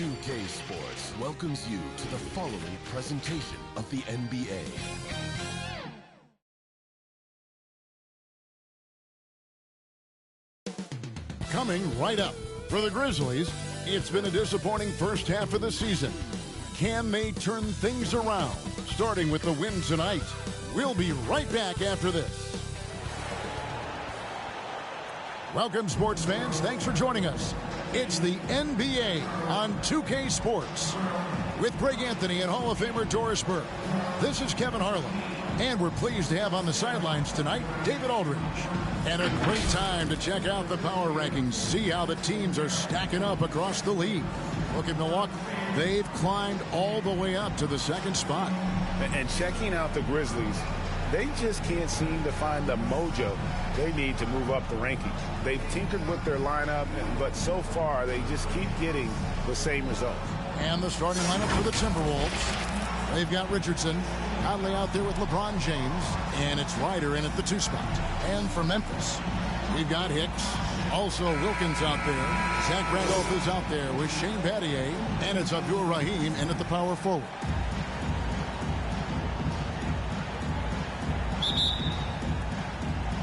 2K Sports welcomes you to the following presentation of the NBA. Coming right up, for the Grizzlies, it's been a disappointing first half of the season. Can they turn things around? Starting with the win tonight. We'll be right back after this. Welcome, sports fans. Thanks for joining us. It's the NBA on 2K Sports. With Greg Anthony and Hall of Famer Doris Burke. This is Kevin Harlan. And we're pleased to have on the sidelines tonight, David Aldridge. And a great time to check out the power rankings. See how the teams are stacking up across the league. Look at Milwaukee. They've climbed all the way up to the second spot. And checking out the Grizzlies, they just can't seem to find the mojo they need to move up the rankings. They've tinkered with their lineup, but so far they just keep getting the same results. And the starting lineup for the Timberwolves. They've got Richardson, Conley out there with LeBron James, and it's Ryder in at the 2 spot. And for Memphis, we've got Hicks, also Wilkins out there. Zach Randolph is out there with Shane Battier, and it's Abdul Rahim in at the power forward.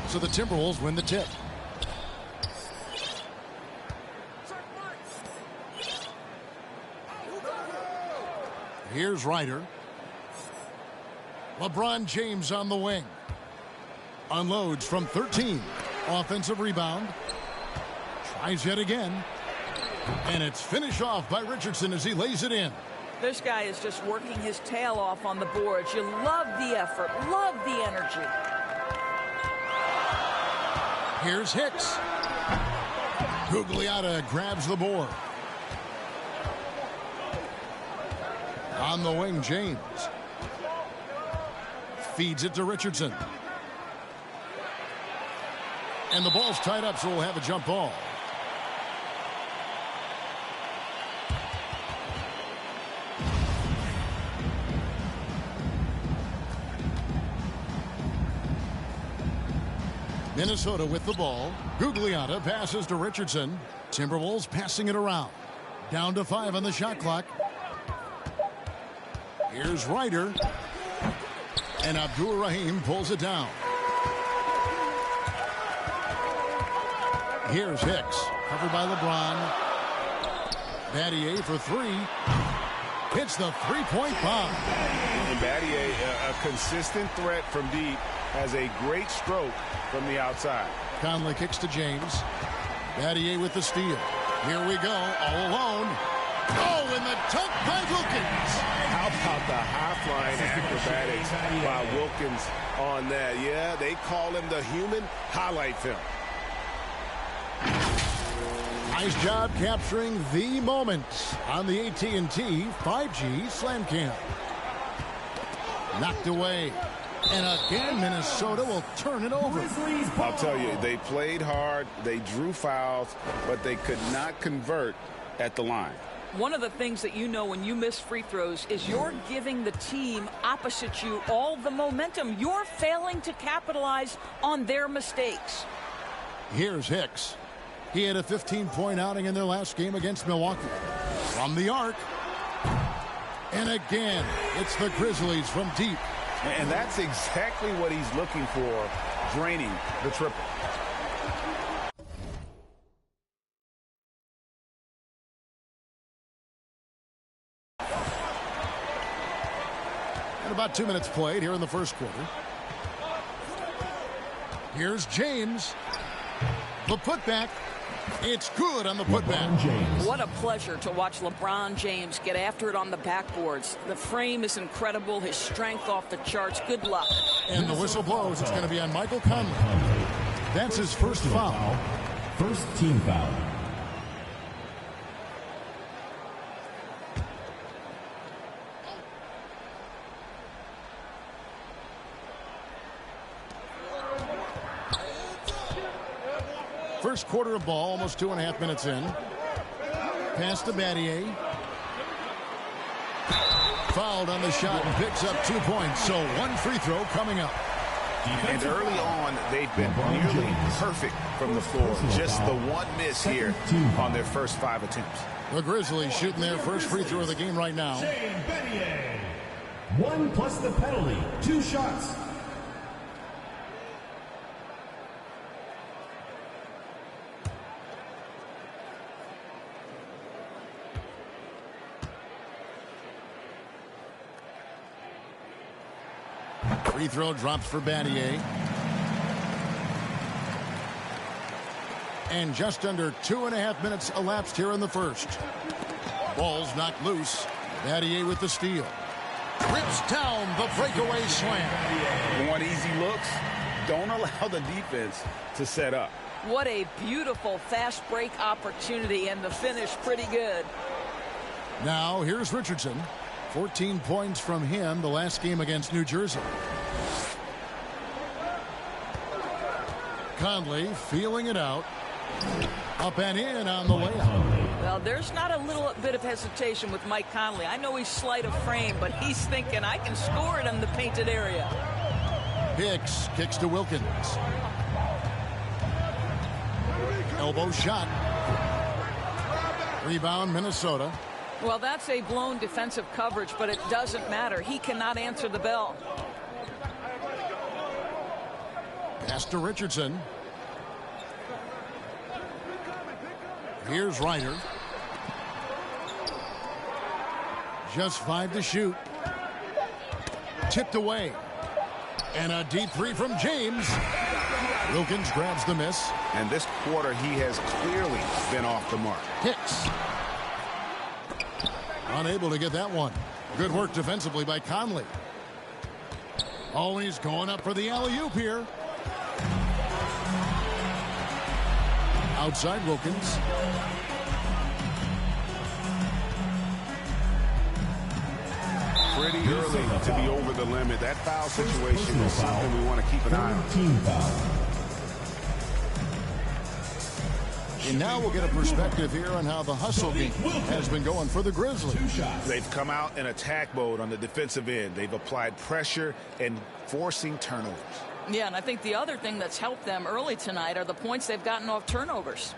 So the Timberwolves win the tip. Here's Ryder. LeBron James on the wing. Unloads from 13. Offensive rebound. Tries yet again. And it's finished off by Richardson as he lays it in. This guy is just working his tail off on the boards. You love the effort, love the energy. Here's Hicks. Gugliotta grabs the board. On the wing, James. Feeds it to Richardson. And the ball's tied up, so we'll have a jump ball. Minnesota with the ball. Gugliotta passes to Richardson. Timberwolves passing it around. Down to 5 on the shot clock. Here's Ryder. And Abdul Rahim pulls it down. Here's Hicks. Covered by LeBron. Battier for 3. Hits the three-point bomb. And Battier, a consistent threat from deep, has a great stroke from the outside. Conley kicks to James. Battier with the steal. Here we go, all alone. Oh, and the dunk by Wilkins. How about the half-line acrobatics by Wilkins on that? Yeah, they call him the human highlight film. Nice job capturing the moment on the AT&T 5G Slam Cam. Knocked away. And again, Minnesota will turn it over. I'll tell you, they played hard, they drew fouls, but they could not convert at the line. One of the things that you know when you miss free throws is you're giving the team opposite you all the momentum. You're failing to capitalize on their mistakes. Here's Hicks. He had a 15-point outing in their last game against Milwaukee. From the arc. And again, it's the Grizzlies from deep. And that's exactly what he's looking for, draining the triple. And about 2 minutes played here in the first quarter. Here's James. The putback. It's good on the putback. What a pleasure to watch LeBron James get after it on the backboards. The frame is incredible. His strength off the charts. Good luck. And the whistle blows. It's going to be on Michael Conley. That's his first foul. First team foul. First quarter of ball, almost 2.5 minutes in. Pass to Battier. Fouled on the shot and picks up 2 points. So one free throw coming up. And early on, they've been nearly perfect from the floor. Just the one miss here on their first 5 attempts. The Grizzlies shooting their first free throw of the game right now. 1 plus the penalty. 2 shots. Free throw drops for Battier. And just under 2.5 minutes elapsed here in the first. Ball's knocked loose. Battier with the steal. Rips down the breakaway slam. Want easy looks? Don't allow the defense to set up. What a beautiful fast break opportunity, and the finish pretty good. Now here's Richardson. 14 points from him the last game against New Jersey. Conley feeling it out. Up and in on the layup. Well, there's not a little bit of hesitation with Mike Conley. I know he's slight of frame, but he's thinking, I can score it in the painted area. Hicks kicks to Wilkins. Elbow shot. Rebound, Minnesota. Well, that's a blown defensive coverage, but it doesn't matter. He cannot answer the bell. Pass to Richardson. Here's Ryder. Just 5 to shoot. Tipped away. And a deep three from James. Wilkins grabs the miss. And this quarter, he has clearly been off the mark. Hicks. Unable to get that one. Good work defensively by Conley. Always going up for the alley-oop here. Outside Wilkins. Pretty early to be over the limit. That foul situation is something we want to keep an eye on. Team foul. And now we'll get a perspective here on how the hustle game has been going for the Grizzlies. They've come out in attack mode on the defensive end. They've applied pressure and forcing turnovers. Yeah, and I think the other thing that's helped them early tonight are the points they've gotten off turnovers.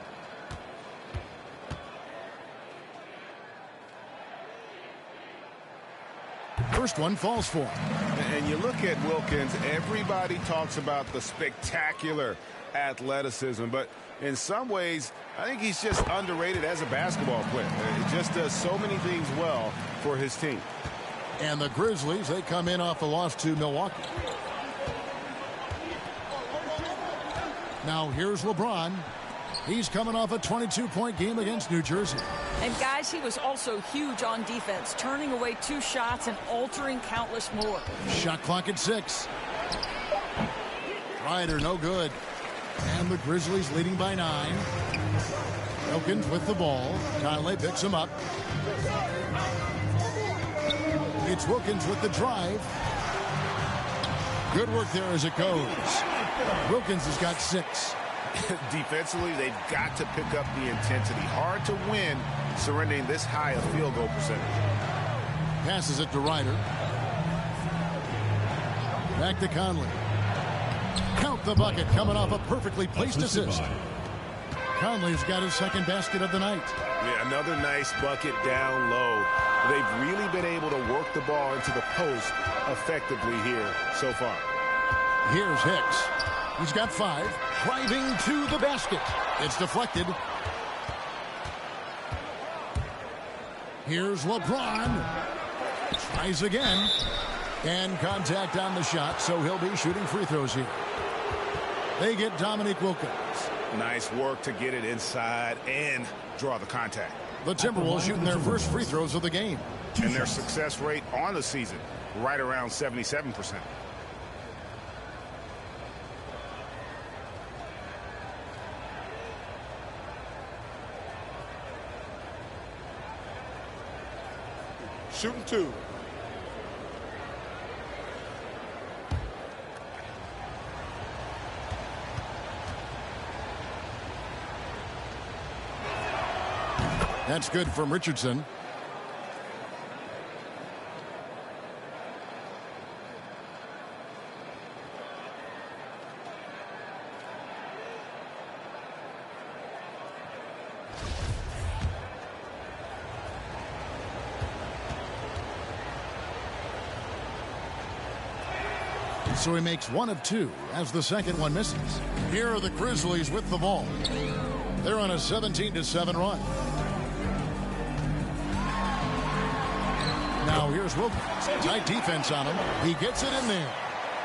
First one falls for him. And you look at Wilkins, everybody talks about the spectacular athleticism, but in some ways, I think he's just underrated as a basketball player. He just does so many things well for his team. And the Grizzlies, they come in off a loss to Milwaukee. Now here's LeBron. He's coming off a 22-point game against New Jersey. And guys, he was also huge on defense, turning away 2 shots and altering countless more. Shot clock at 6. Ryder no good. And the Grizzlies leading by 9. Wilkins with the ball. Conley picks him up. It's Wilkins with the drive. Good work there as it goes. Wilkins has got 6. Defensively, they've got to pick up the intensity. Hard to win surrendering this high a field goal percentage. Passes it to Ryder. Back to Conley. Count the bucket, coming off a perfectly placed assist. Conley's got his second basket of the night. Yeah, another nice bucket down low. They've really been able to work the ball into the post effectively here so far. Here's Hicks. He's got 5. Driving to the basket. It's deflected. Here's LeBron. Tries again. And contact on the shot, so he'll be shooting free throws here. They get Dominique Wilkins. Nice work to get it inside and draw the contact. The Timberwolves shooting their first free throws of the game. And their success rate on the season, right around 77%. Shooting 2. That's good from Richardson. So he makes 1 of 2 as the second one misses. Here are the Grizzlies with the ball. They're on a 17-7 run. Now here's Wilkins. Tight defense on him. He gets it in there.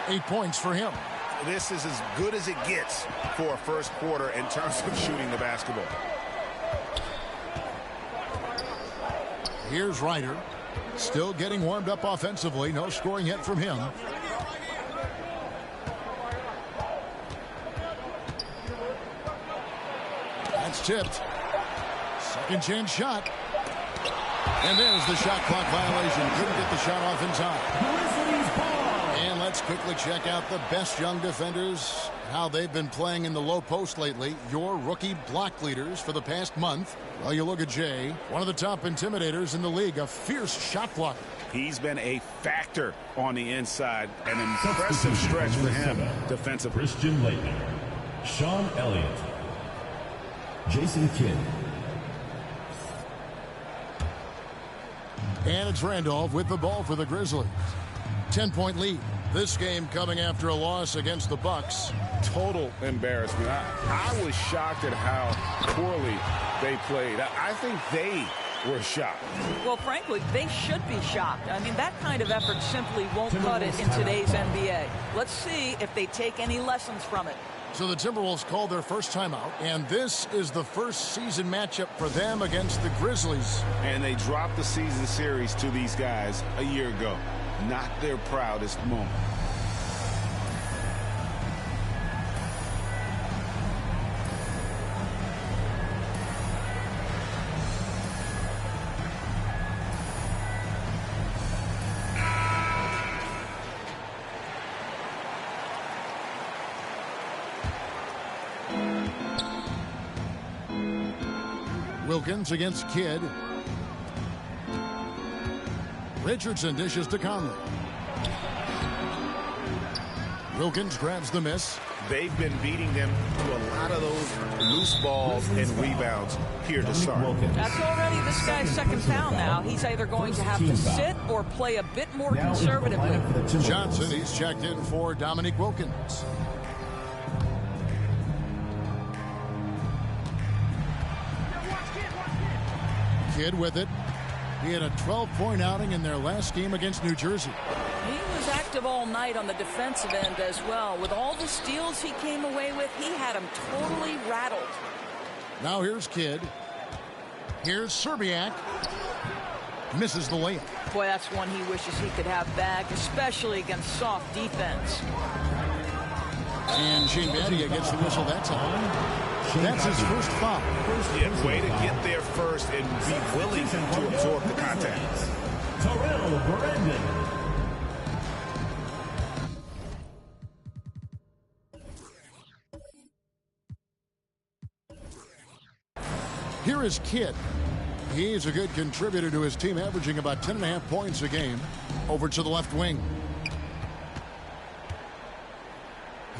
8 points for him. This is as good as it gets for a first quarter in terms of shooting the basketball. Here's Ryder. Still getting warmed up offensively. No scoring yet from him. That's tipped. Second chance shot. And there's the shot clock violation. Couldn't get the shot off in time. And let's quickly check out the best young defenders, how they've been playing in the low post lately. Your rookie block leaders for the past month. Well, you look at Jay, one of the top intimidators in the league, a fierce shot blocker. He's been a factor on the inside. An impressive stretch for him defensively. Christian Laettner, Sean Elliott, Jason Kidd. And it's Randolph with the ball for the Grizzlies. 10-point lead. This game coming after a loss against the Bucks. Total embarrassment. I was shocked at how poorly they played. I think they were shocked. Well, frankly, they should be shocked. I mean, that kind of effort simply won't cut it in today's NBA. Let's see if they take any lessons from it. So the Timberwolves called their first timeout, and this is the first season matchup for them against the Grizzlies. And they dropped the season series to these guys a year ago. Not their proudest moment. Wilkins against Kidd. Richardson dishes to Conley. Wilkins grabs the miss. They've been beating them to a lot of those loose balls and rebounds here to start. That's already this guy's second foul now. He's either going to have to sit or play a bit more conservatively. Johnson, he's checked in for Dominique Wilkins. Kidd with it. He had a 12-point outing in their last game against New Jersey. He was active all night on the defensive end as well. With all the steals he came away with, he had him totally rattled. Now here's Kidd. Here's Serbiak. Misses the layup. Boy, that's one he wishes he could have back, especially against soft defense. And Shane Battier gets the whistle that time. That's his first foul. Yeah, way to get there first and be willing to absorb the contact. Terrell Brandon. Here is Kidd. He's a good contributor to his team, averaging about 10.5 points a game. Over to the left wing.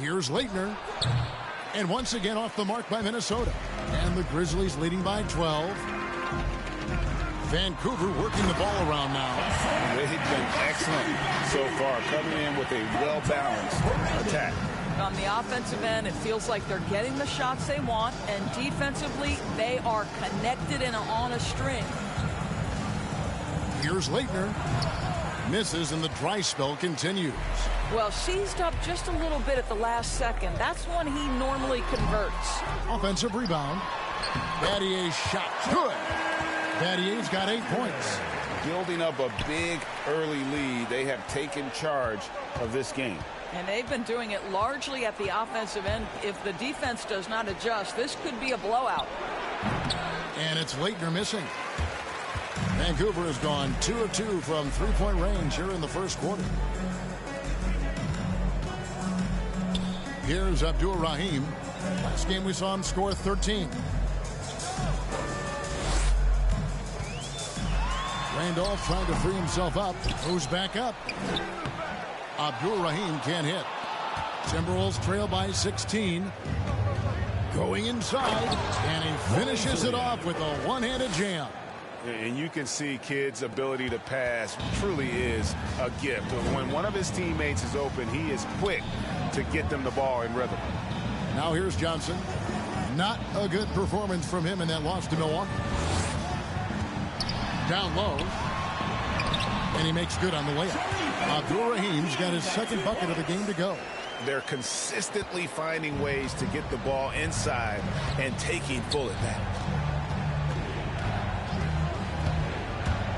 Here's Laettner. And once again off the mark by Minnesota. And the Grizzlies leading by 12. Vancouver working the ball around now. They've been excellent so far, coming in with a well-balanced attack. On the offensive end, it feels like they're getting the shots they want, and defensively, they are connected and on a string. Here's Laettner. misses, and the dry spell continues. Well, seized up just a little bit at the last second. That's when he normally converts. Offensive rebound. Battier's shot. Good. Battier's got 8 points. Building up a big early lead. They have taken charge of this game. And they've been doing it largely at the offensive end. If the defense does not adjust, this could be a blowout. And it's Leitner missing. Vancouver has gone 2 of 2 from three-point range here in the first quarter. Here's Abdul-Rahim. Last game we saw him score 13. Randolph trying to free himself up. Moves back up. Abdul-Rahim can't hit. Timberwolves trail by 16. Going inside. And he finishes it off with a one-handed jam. And you can see Kidd's ability to pass truly is a gift. When one of his teammates is open, he is quick to get them the ball in rhythm. Now here's Johnson. Not a good performance from him in that loss to Milwaukee. Down low. And he makes good on the layup. Abdul-Rahim's got his second bucket of the game to go. They're consistently finding ways to get the ball inside and taking full advantage.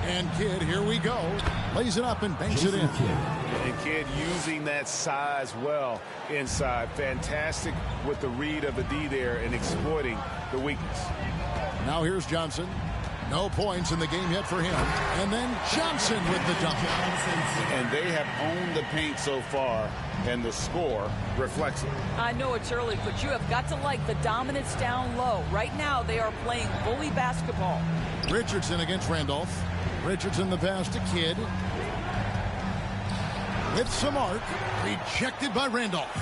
And Kidd, here we go. Lays it up and banks it in. And Kidd using that size well inside. Fantastic with the read of the D there and exploiting the weakness. Now here's Johnson. No points in the game yet for him. And then Johnson with the dunk. And they have owned the paint so far, and the score reflects it. I know it's early, but you have got to like the dominance down low. Right now, they are playing bully basketball. Richardson against Randolph. Richardson the pass to Kidd. With some arc. Rejected by Randolph.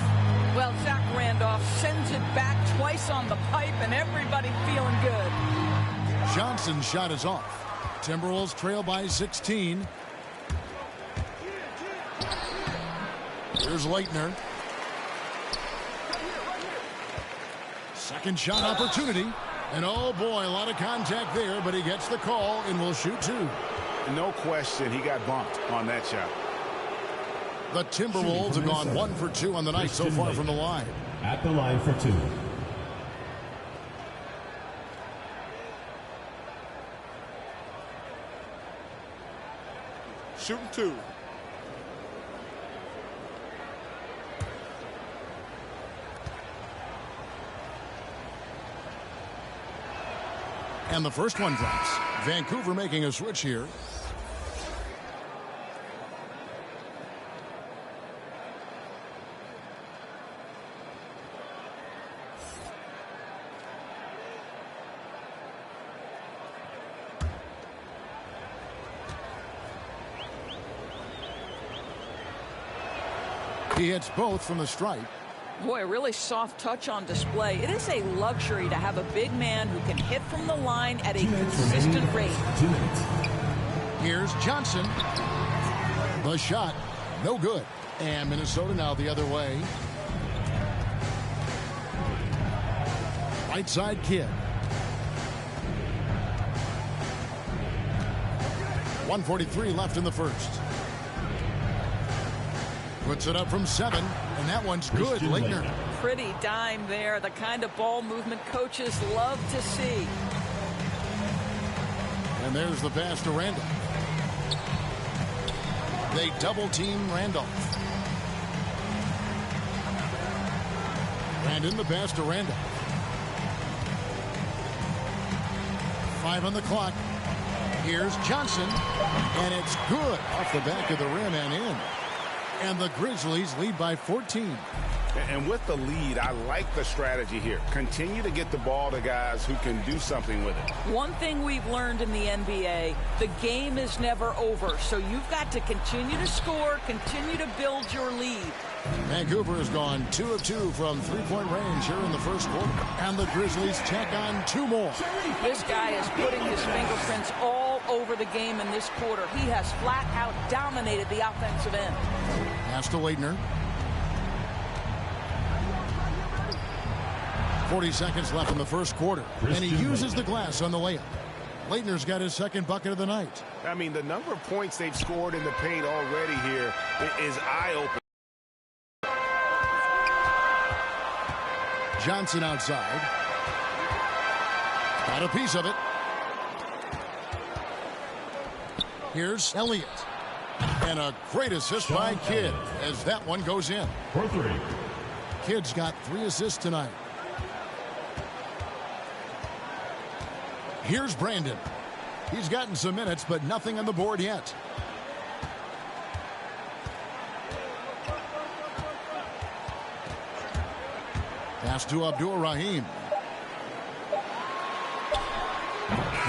Well, Zach Randolph sends it back twice on the pipe, and everybody feeling good. Johnson's shot is off. Timberwolves trail by 16. Here's Leitner. Second shot opportunity. And oh boy, a lot of contact there, but he gets the call and will shoot 2. No question, he got bumped on that shot. The Timberwolves have gone 1 for 2 on the night so far from the line. At the line for 2. Shooting 2. And the first one drops. Vancouver making a switch here. He hits both from the stripe. Boy, a really soft touch on display. It is a luxury to have a big man who can hit from the line at a consistent rate. 2 minutes. Here's Johnson. The shot, no good. And Minnesota now the other way. Right side Kidd. 1:43 left in the first. Puts it up from 7, and that one's good. Leitner. Pretty dime there. The kind of ball movement coaches love to see. And there's the pass to Randolph. They double team Randolph. Brandon, the pass to Randolph. 5 on the clock. Here's Johnson, and it's good off the back of the rim and in. And the Grizzlies lead by 14. And with the lead, I like the strategy here. Continue to get the ball to guys who can do something with it. One thing we've learned in the NBA, the game is never over. So you've got to continue to score, continue to build your lead. Vancouver has gone 2 of 2 from three-point range here in the first quarter. And the Grizzlies tack on 2 more. This guy is putting his fingerprints all over the game in this quarter. He has flat out dominated the offensive end. Pass to Leitner. 40 seconds left in the first quarter. And he uses the glass on the layup. Leitner's got his second bucket of the night. I mean, the number of points they've scored in the paint already here is eye-opening. Johnson outside. Got a piece of it. Here's Elliott. And a great assist by Kidd as that one goes in. For 3. Kidd's got 3 assists tonight. Here's Brandon. He's gotten some minutes, but nothing on the board yet. Pass to Abdul-Rahim.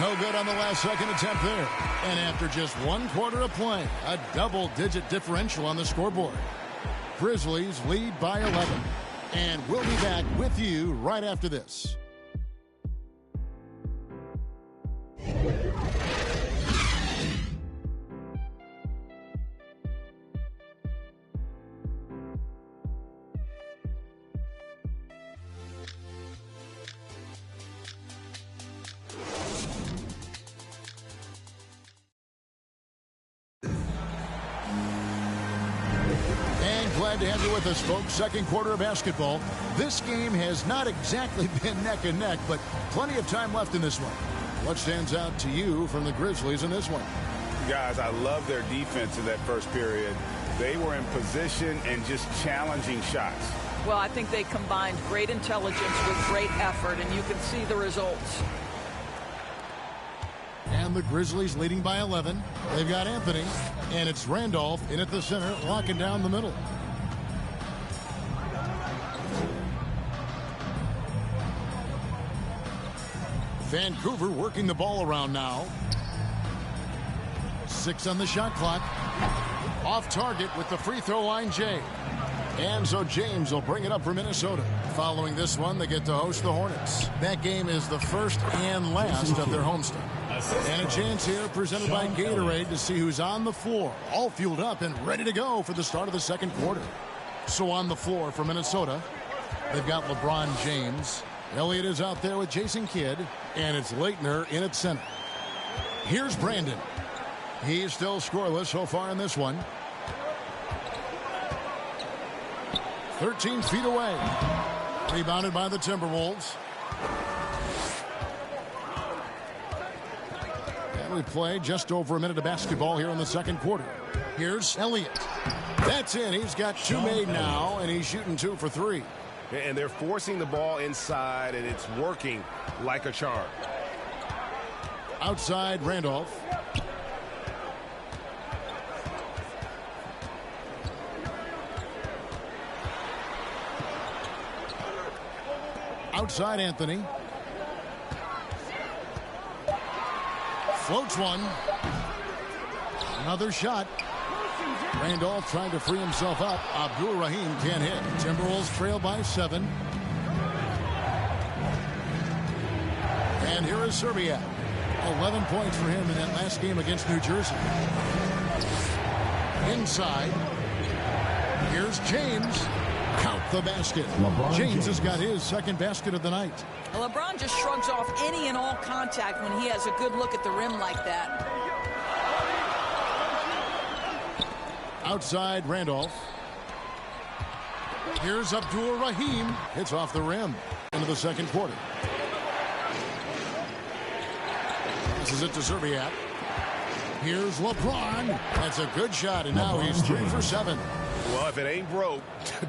No good on the last second attempt there. And after just 1 quarter of play, a double-digit differential on the scoreboard. Grizzlies lead by 11. And we'll be back with you right after this. Glad to have you with us, folks. Second quarter of basketball. This game has not exactly been neck and neck, but plenty of time left in this one. What stands out to you from the Grizzlies in this one? Guys, I love their defense in that first period. They were in position and just challenging shots. Well, I think they combined great intelligence with great effort, and you can see the results. And the Grizzlies leading by 11. They've got Anthony, and it's Randolph in at the center, locking down the middle. Vancouver working the ball around now. 6 on the shot clock. Off target with the free throw line, Jay. And so James will bring it up for Minnesota. Following this one, they get to host the Hornets. That game is the first and last of their homestand. And a chance here presented by Gatorade to see who's on the floor, all fueled up and ready to go for the start of the second quarter. So on the floor for Minnesota, they've got LeBron James. Elliott is out there with Jason Kidd, and it's Leitner in at center. Here's Brandon. He's still scoreless so far in this one. 13 feet away. Rebounded by the Timberwolves. And we play just over a minute of basketball here in the second quarter. Here's Elliott. That's in. He's got 2 made now, and he's shooting 2 for 3. And they're forcing the ball inside, and it's working like a charm. Outside, Randolph. Outside, Anthony. Floats one. Another shot. Randolph trying to free himself up. Abdul-Rahim can't hit. Timberwolves trail by 7. And here is Serbia. 11 points for him in that last game against New Jersey. Inside. Here's James. Count the basket. James has got his second basket of the night. Well, LeBron just shrugs off any and all contact when he has a good look at the rim like that. Outside, Randolph. Here's Abdul-Rahim. Hits off the rim into the second quarter. This is it to Serbiak. Here's LeBron. That's a good shot, and now he's 3 for 7. Well, if it ain't broke,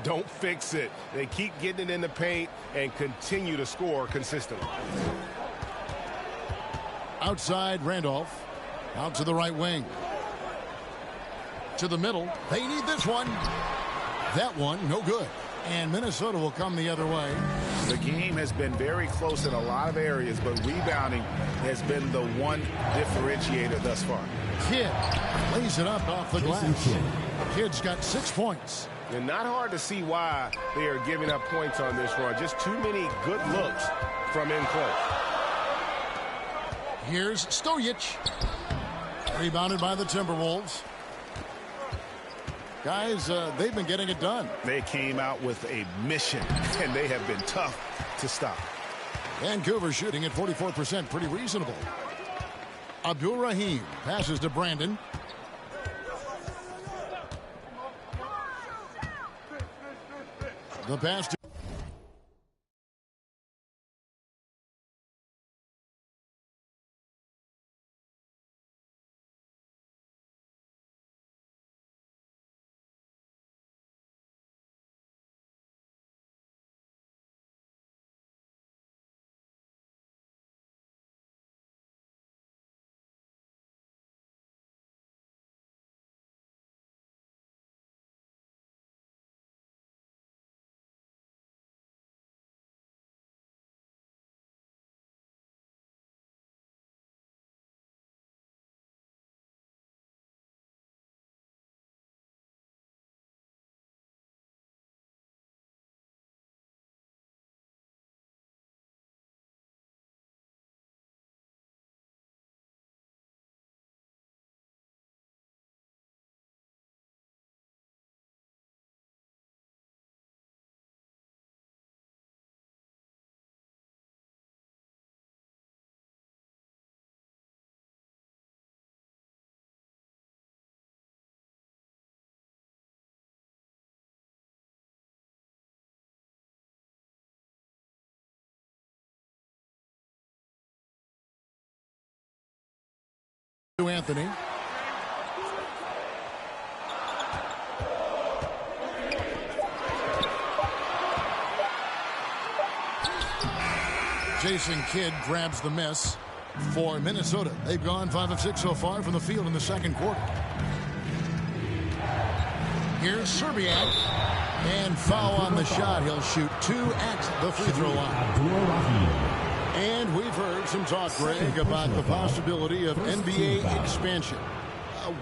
don't fix it. They keep getting it in the paint and continue to score consistently. Outside, Randolph. Out to the right wing. To the middle. They need this one. That one, no good. And Minnesota will come the other way. The game has been very close in a lot of areas, but rebounding has been the one differentiator thus far. Kidd lays it up off the glass. Kidd's got 6 points. And not hard to see why they are giving up points on this run. Just too many good looks from in close. Here's Stojic. Rebounded by the Timberwolves. Guys, they've been getting it done. They came out with a mission, and they have been tough to stop. Vancouver shooting at 44%, pretty reasonable. Abdul-Rahim passes to Brandon. The pass to Anthony. Jason Kidd grabs the miss for Minnesota. They've gone 5 of 6 so far from the field in the second quarter. Here's Serbiak. And foul on the shot. He'll shoot 2 at the free throw line. And we've heard some talk, Greg, about the possibility of NBA expansion.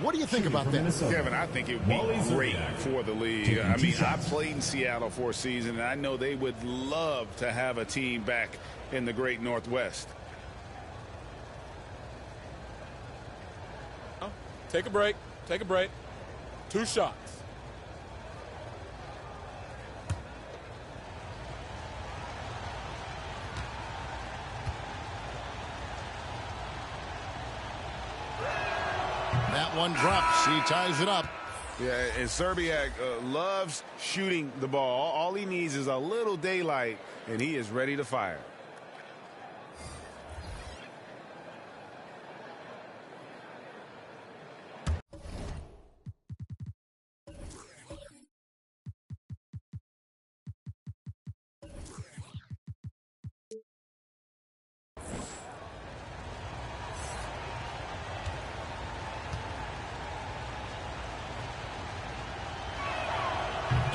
What do you think about that? Kevin, I think it would be great for the league. I mean, I played in Seattle for a season, and I know they would love to have a team back in the great Northwest. Take a break. Take a break. 2 shots. That one drops. He ties it up. Yeah, and Serbiak loves shooting the ball. All he needs is a little daylight, and he is ready to fire.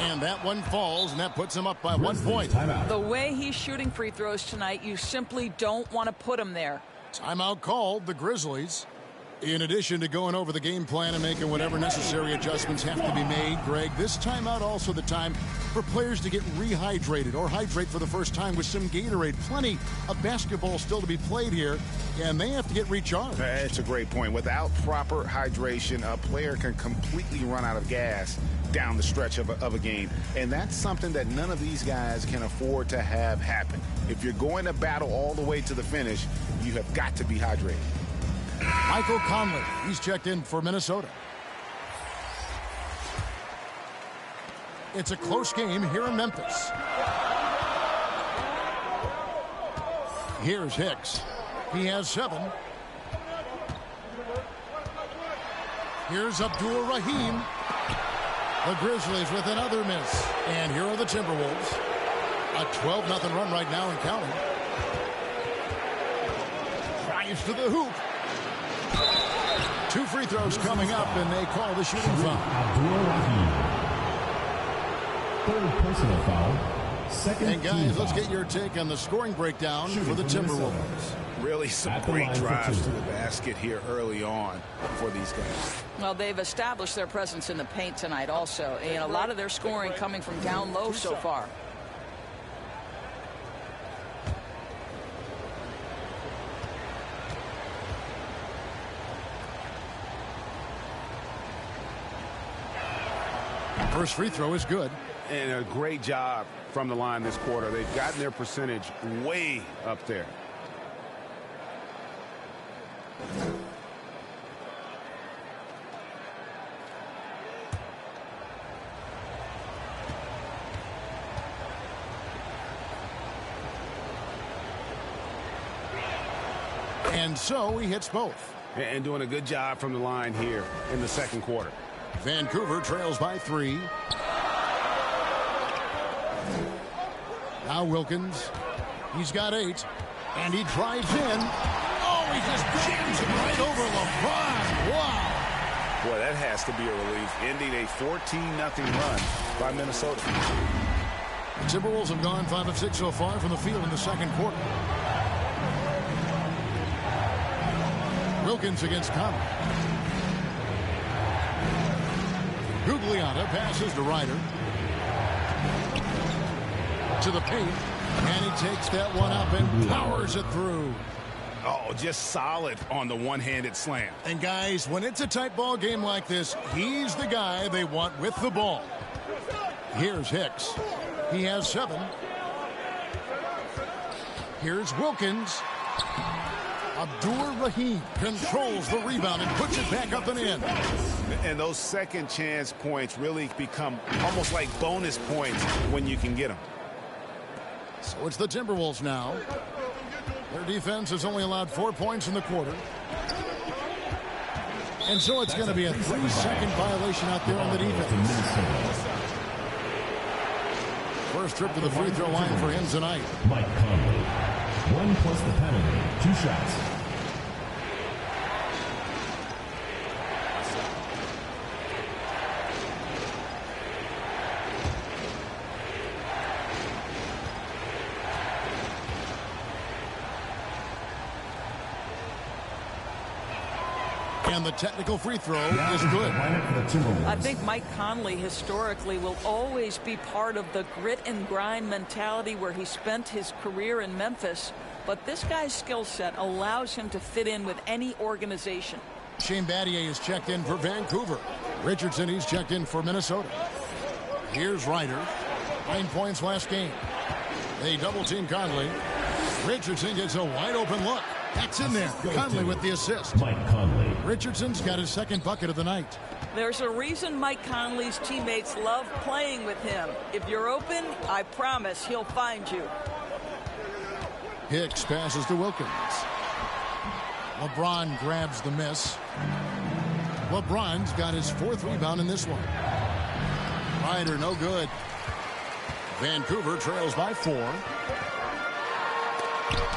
And that one falls, and that puts him up by 1 point. The way he's shooting free throws tonight, you simply don't want to put him there. Timeout called, the Grizzlies. In addition to going over the game plan and making whatever necessary adjustments have to be made, Greg, this timeout also the time for players to get rehydrated or hydrate for the first time with some Gatorade. Plenty of basketball still to be played here, and they have to get recharged. That's a great point. Without proper hydration, a player can completely run out of gas down the stretch of a game, and that's something that none of these guys can afford to have happen. If you're going to battle all the way to the finish, you have got to be hydrated. Michael Conley, he's checked in for Minnesota. It's a close game here in Memphis. Here's Hicks. He has 7. Here's Abdul-Rahim. The Grizzlies with another miss. And here are the Timberwolves. A 12-0 run right now and counting. Drives to the hoop. 2 free throws coming up, and they call the shooting foul. Third personal foul. Second. And guys, let's get your take on the scoring breakdown for the Timberwolves. Really some great drives to the basket here early on for these guys. Well, they've established their presence in the paint tonight also, and a lot of their scoring coming from down low so far. First free throw is good. And a great job from the line this quarter. They've gotten their percentage way up there. And so he hits both. And doing a good job from the line here in the second quarter. Vancouver trails by 3. Now Wilkins. He's got 8. And he drives in. Oh, he just jams it right over LeBron. Wow. Boy, that has to be a relief. Ending a 14-0 run by Minnesota. The Timberwolves have gone 5 of 6 so far from the field in the second quarter. Wilkins against Conley. Gugliotta passes to Ryder. To the paint. And he takes that one up and powers it through. Oh, just solid on the one-handed slam. And guys, when it's a tight ball game like this, he's the guy they want with the ball. Here's Hicks. He has 7. Here's Wilkins. Abdur-Rahim controls the rebound and puts it back up and in. And those second chance points really become almost like bonus points when you can get them. So it's the Timberwolves now. Their defense has only allowed 4 points in the quarter. And so it's going to be a 3-second violation out there on the defense. First trip to the free throw line for him tonight. Mike Conley. 1 plus the penalty. 2 shots. And the technical free throw is good. I think Mike Conley historically will always be part of the grit and grind mentality where he spent his career in Memphis. But this guy's skill set allows him to fit in with any organization. Shane Battier is checked in for Vancouver. Richardson, he's checked in for Minnesota. Here's Ryder. 9 points last game. They double team Conley. Richardson gets a wide open look. That's in there. Conley with the assist. Mike Conley. Richardson's got his second bucket of the night. There's a reason Mike Conley's teammates love playing with him. If you're open, I promise he'll find you. Hicks passes to Wilkins. LeBron grabs the miss. LeBron's got his 4th rebound in this one. Ryder no good. Vancouver trails by 4.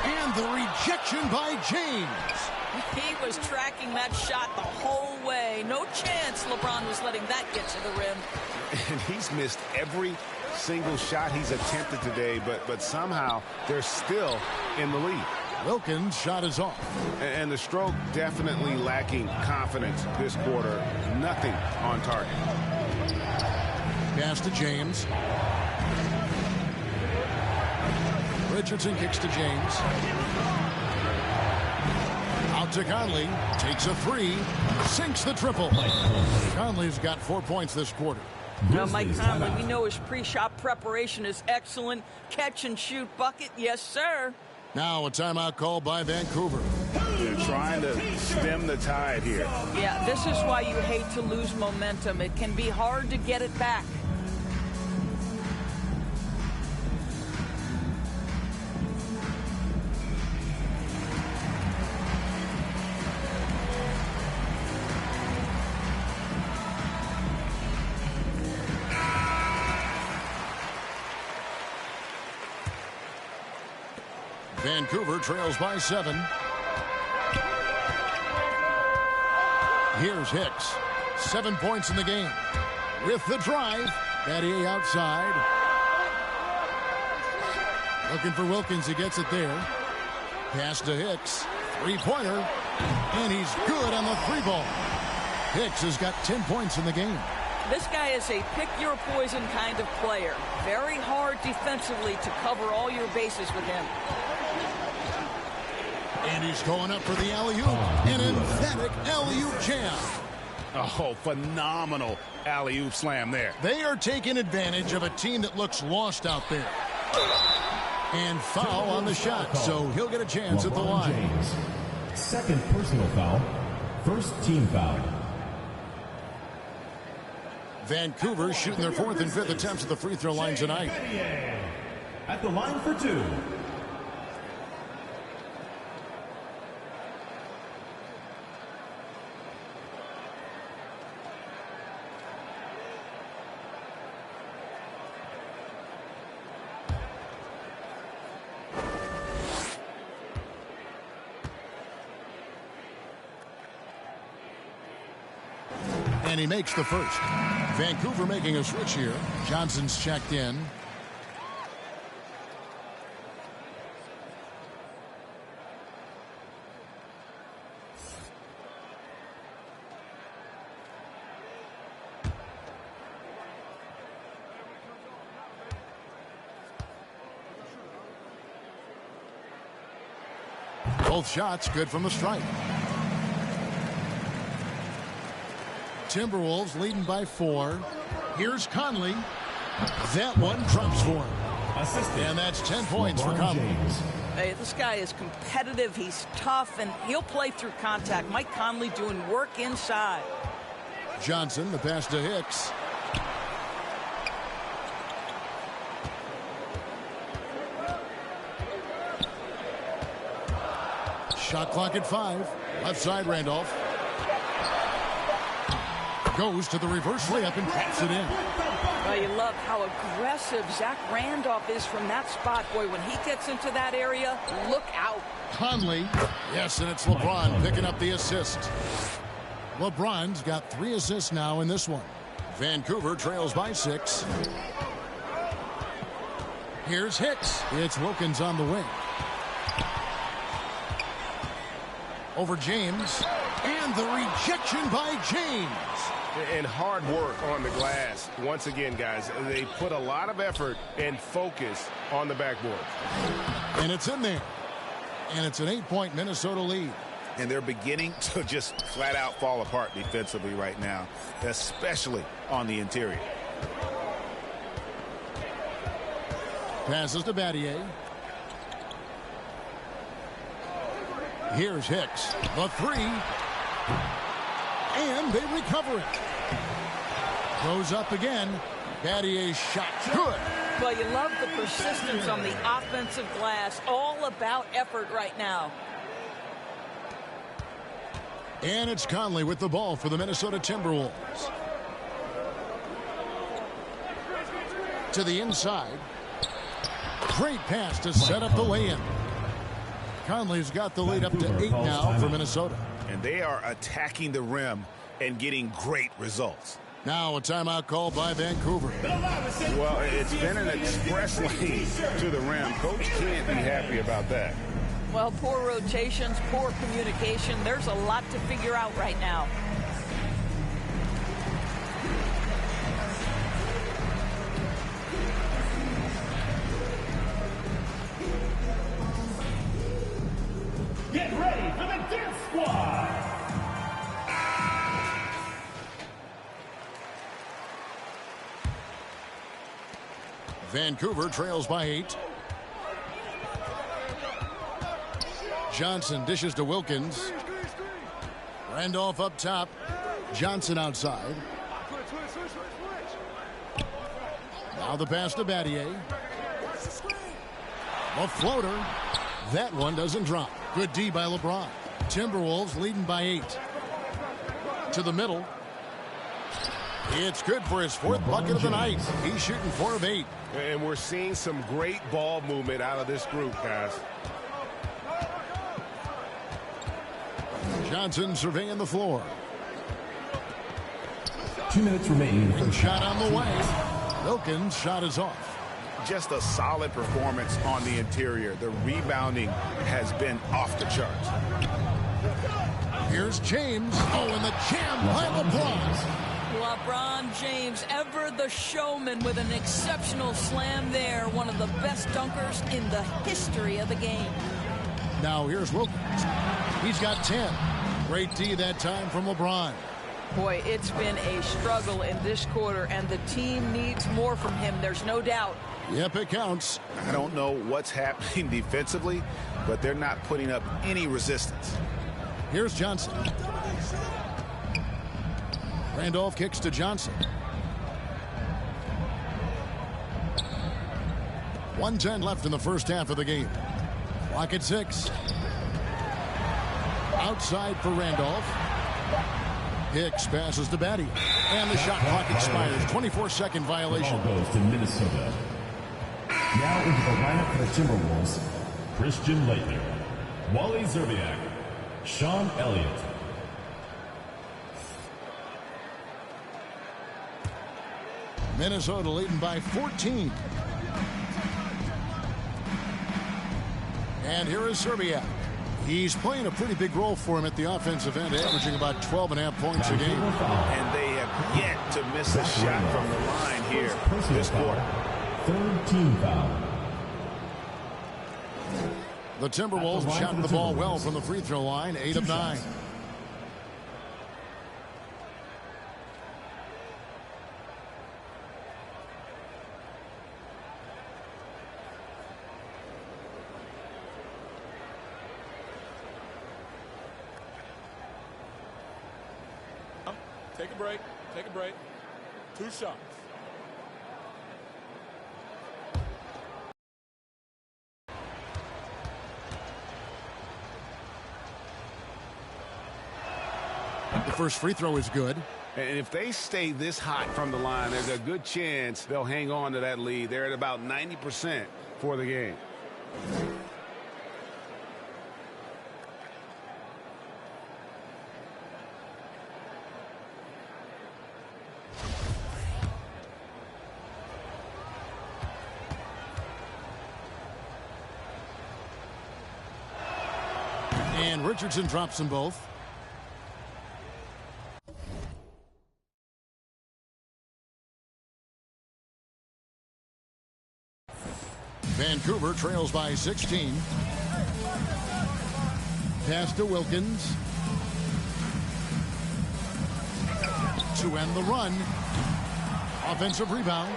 And the rejection by James. He was tracking that shot the whole way. No chance LeBron was letting that get to the rim. And he's missed every single shot he's attempted today, but somehow they're still in the lead. Wilkins' shot is off. And the stroke definitely lacking confidence this quarter. Nothing on target. Pass to James. Richardson kicks to James. Out to Conley. Takes a 3. Sinks the triple. Conley's got 4 points this quarter. Now, Mike Conley, we know his pre-shot preparation is excellent. Catch and shoot bucket, yes, sir. Now a timeout call by Vancouver. They're trying to stem the tide here. Yeah, this is why you hate to lose momentum. It can be hard to get it back. Vancouver trails by 7. Here's Hicks. 7 points in the game. With the drive. Battier outside. Looking for Wilkins. He gets it there. Pass to Hicks. 3-pointer. And he's good on the 3-ball. Hicks has got 10 points in the game. This guy is a pick-your-poison kind of player. Very hard defensively to cover all your bases with him. And he's going up for the alley-oop. An emphatic alley-oop jam. Oh, phenomenal alley-oop slam there. They are taking advantage of a team that looks lost out there. And foul on the shot, so he'll get a chance at the line. James. Second personal foul. First team foul. Vancouver shooting their 4th and 5th attempts at the free throw line tonight. At the line for 2. And he makes the first. Vancouver making a switch here. Johnson's checked in. Both shots good from the strike. Timberwolves leading by 4. Here's Conley. That one drops for him. And that's 10 points for Conley. Hey, this guy is competitive. He's tough, and he'll play through contact. Mike Conley doing work inside. Johnson, the pass to Hicks. Shot clock at 5. Left side, Randolph. Goes to the reverse layup and taps it in. Well, you love how aggressive Zach Randolph is from that spot. Boy, when he gets into that area, look out. Conley. Yes, and it's LeBron picking up the assist. LeBron's got 3 assists now in this one. Vancouver trails by 6. Here's Hicks. It's Wilkins on the wing. Over James. And the rejection by James. And hard work on the glass. Once again, guys, they put a lot of effort and focus on the backboard. And it's in there. And it's an 8-point Minnesota lead. And they're beginning to just flat out fall apart defensively right now, especially on the interior. Passes to Battier. Here's Hicks. The 3. And they recover it. Goes up again. Battier's shot. Good. Well, you love the persistence on the offensive glass. All about effort right now. And it's Conley with the ball for the Minnesota Timberwolves. To the inside. Great pass to set up the lay-in. Conley's got the lead up to 8 now for Minnesota. And they are attacking the rim and getting great results. Now a timeout call by Vancouver. Well, it's been an express lane to the rim. Coach can't be happy about that. Well, poor rotations, poor communication. There's a lot to figure out right now. Get ready for the Dance Squad! Vancouver trails by 8. Johnson dishes to Wilkins. Randolph up top. Johnson outside. Now the pass to Battier. A floater. That one doesn't drop. Good D by LeBron. Timberwolves leading by 8. To the middle. It's good for his 4th bucket of the night. He's shooting 4 of 8. And we're seeing some great ball movement out of this group, guys. Johnson surveying the floor. 2 minutes remaining. And shot on the way. Wilkins' shot is off. Just a solid performance on the interior. The rebounding has been off the charts. Here's James. Oh, and the jam by LeBron. LeBron James, ever the showman, with an exceptional slam there. One of the best dunkers in the history of the game. Now here's Wilkins. He's got 10. Great D that time from LeBron. Boy, it's been a struggle in this quarter, and the team needs more from him. There's no doubt. Yep, it counts. I don't know what's happening defensively, but they're not putting up any resistance. Here's Johnson. Randolph kicks to Johnson. 1:10 left in the first half of the game. Clock at 6. Outside for Randolph. Hicks passes to Batty. And the shot clock expires. 24-second violation. Ball goes to Minnesota. Now into the lineup for the Timberwolves. Christian Laettner, Wally Zerbiak, Sean Elliott. Minnesota leading by 14. And here is Serbia. He's playing a pretty big role for him at the offensive end, averaging about 12.5 points a game. And they have yet to miss a shot from the line here this quarter. Third team foul. The Timberwolves shot the ball well from the free throw line, 8 of 9. Take a break. Take a break. 2 shots. The first free throw is good. And if they stay this hot from the line, there's a good chance they'll hang on to that lead. They're at about 90% for the game. And Richardson drops them both. Vancouver trails by 16. Pass to Wilkins. To end the run. Offensive rebound.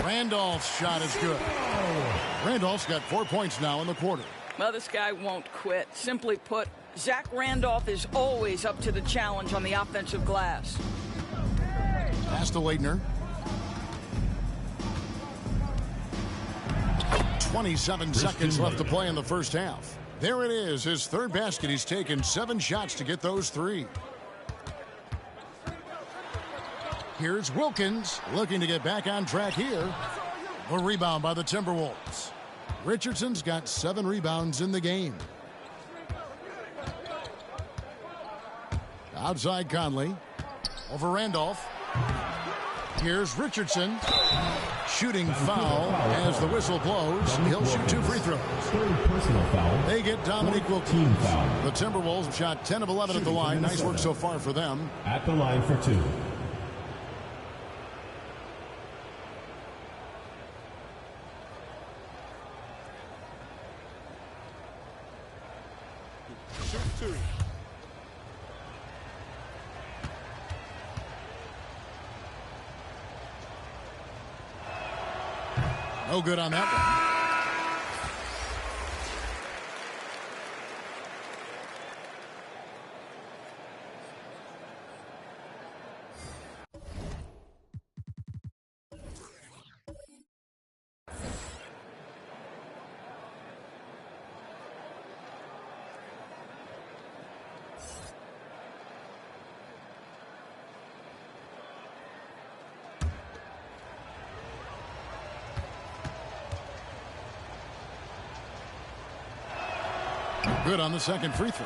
Randolph's shot is good. Randolph's got 4 points now in the quarter. Well, this guy won't quit. Simply put, Zach Randolph is always up to the challenge on the offensive glass. Pass to Leitner. 27 seconds left to play in the first half. There it is, his third basket. He's taken 7 shots to get those 3. Here's Wilkins looking to get back on track here. The rebound by the Timberwolves. Richardson's got 7 rebounds in the game. Outside Conley. Over Randolph. Here's Richardson. Shooting foul as the whistle blows. He'll shoot 2 free throws. Third personal foul. They get Dominique Wilkins. Team foul. The Timberwolves shot 10 of 11 at the line. Nice work so far for them. At the line for 2. Shoot 2. No good on that one. Good on the second free throw.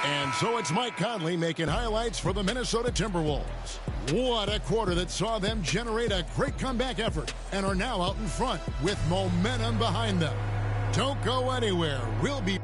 And so it's Mike Conley making highlights for the Minnesota Timberwolves. What a quarter that saw them generate a great comeback effort and are now out in front with momentum behind them. Don't go anywhere. We'll be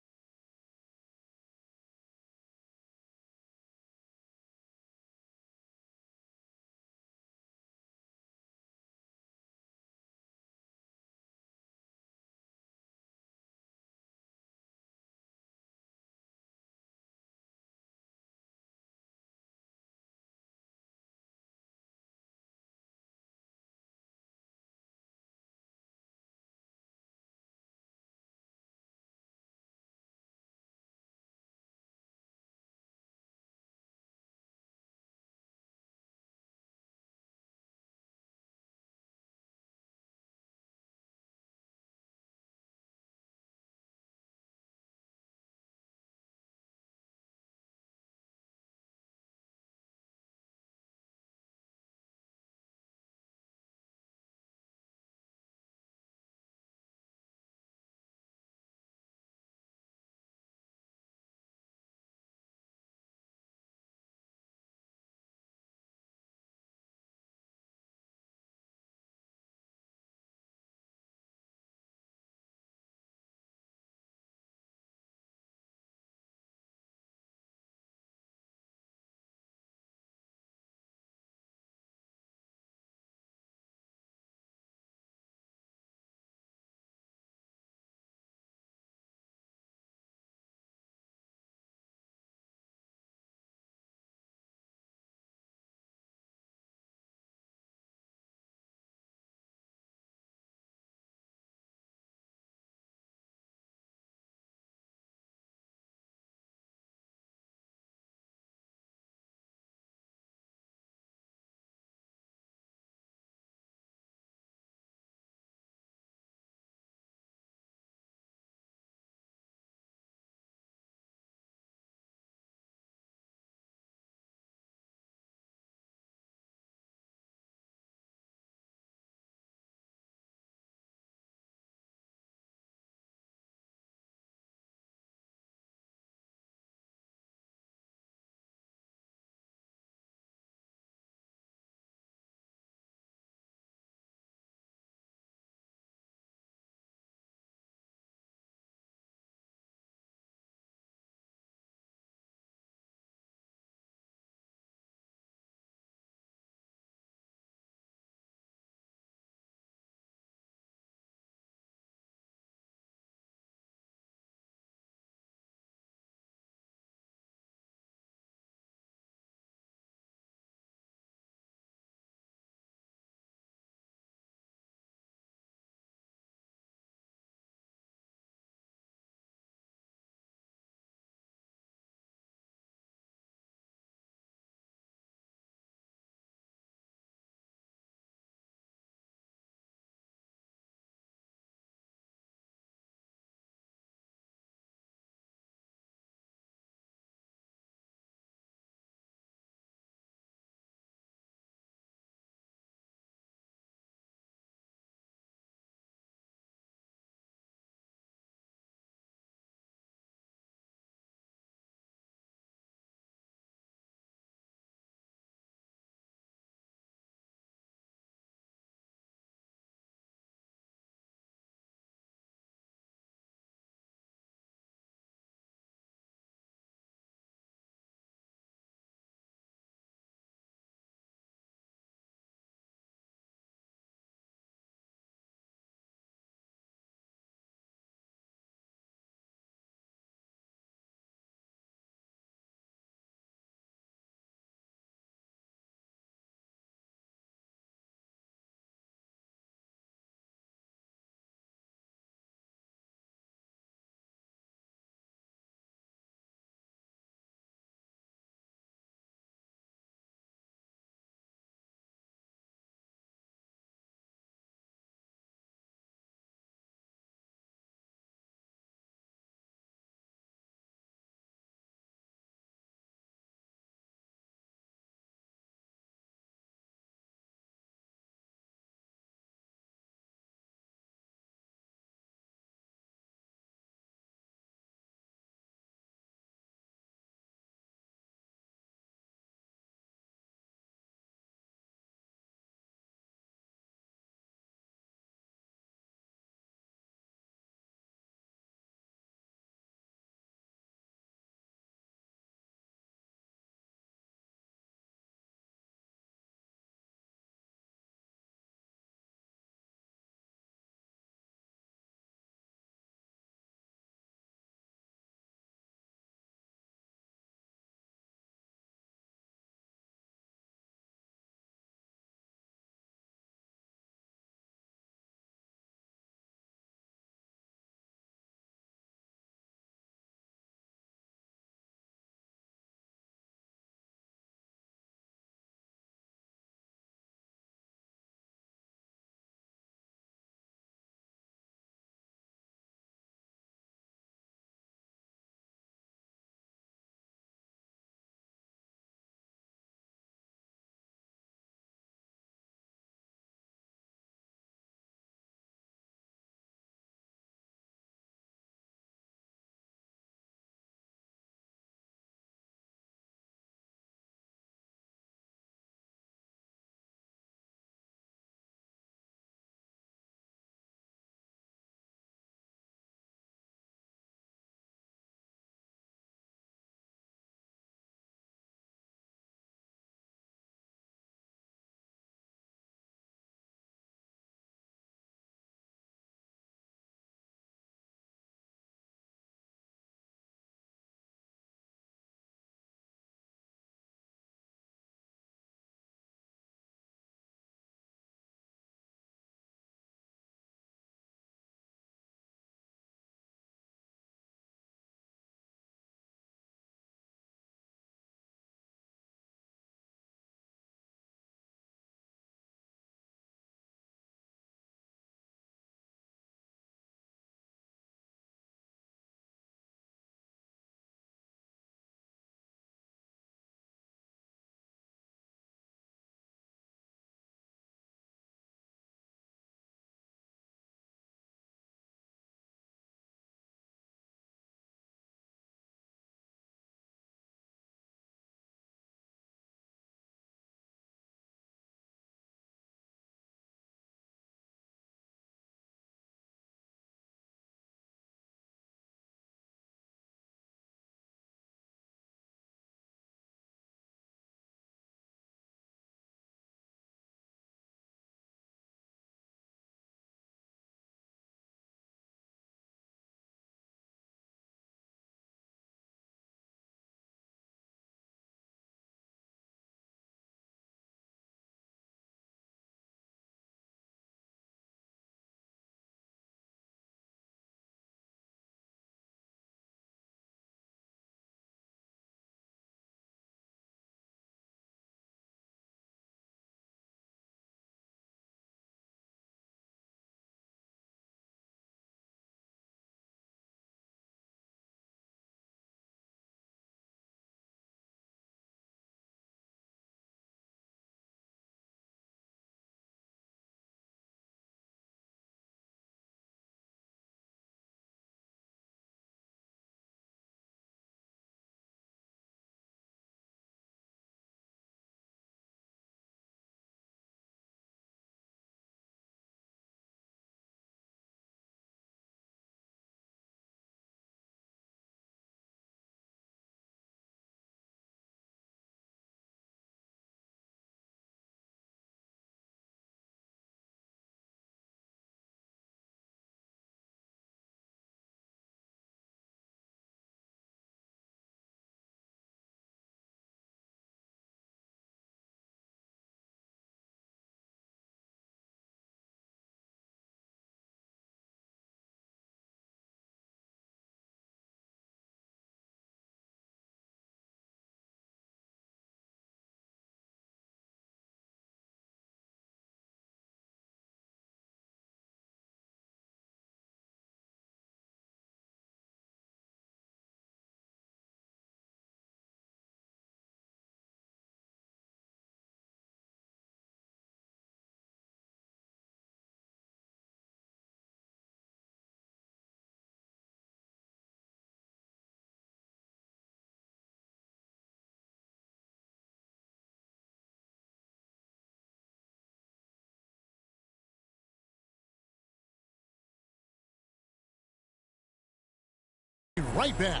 Right back.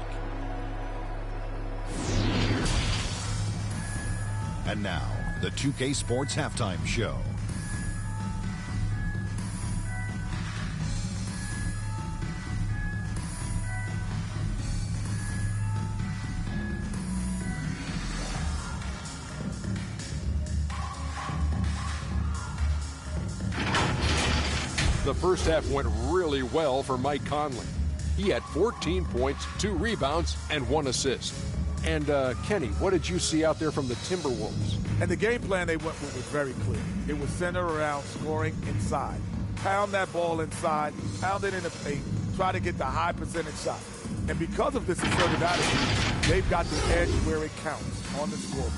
And now, the 2K Sports Halftime Show. The first half went really well for Mike Conley. He had 14 points, 2 rebounds, and 1 assist. And, Kenny, what did you see out there from the Timberwolves? And the game plan they went with was very clear. It was centered around scoring inside. Pound that ball inside, pound it in the paint, try to get the high percentage shot. And because of this assertive attitude, they've got the edge where it counts on the scoreboard.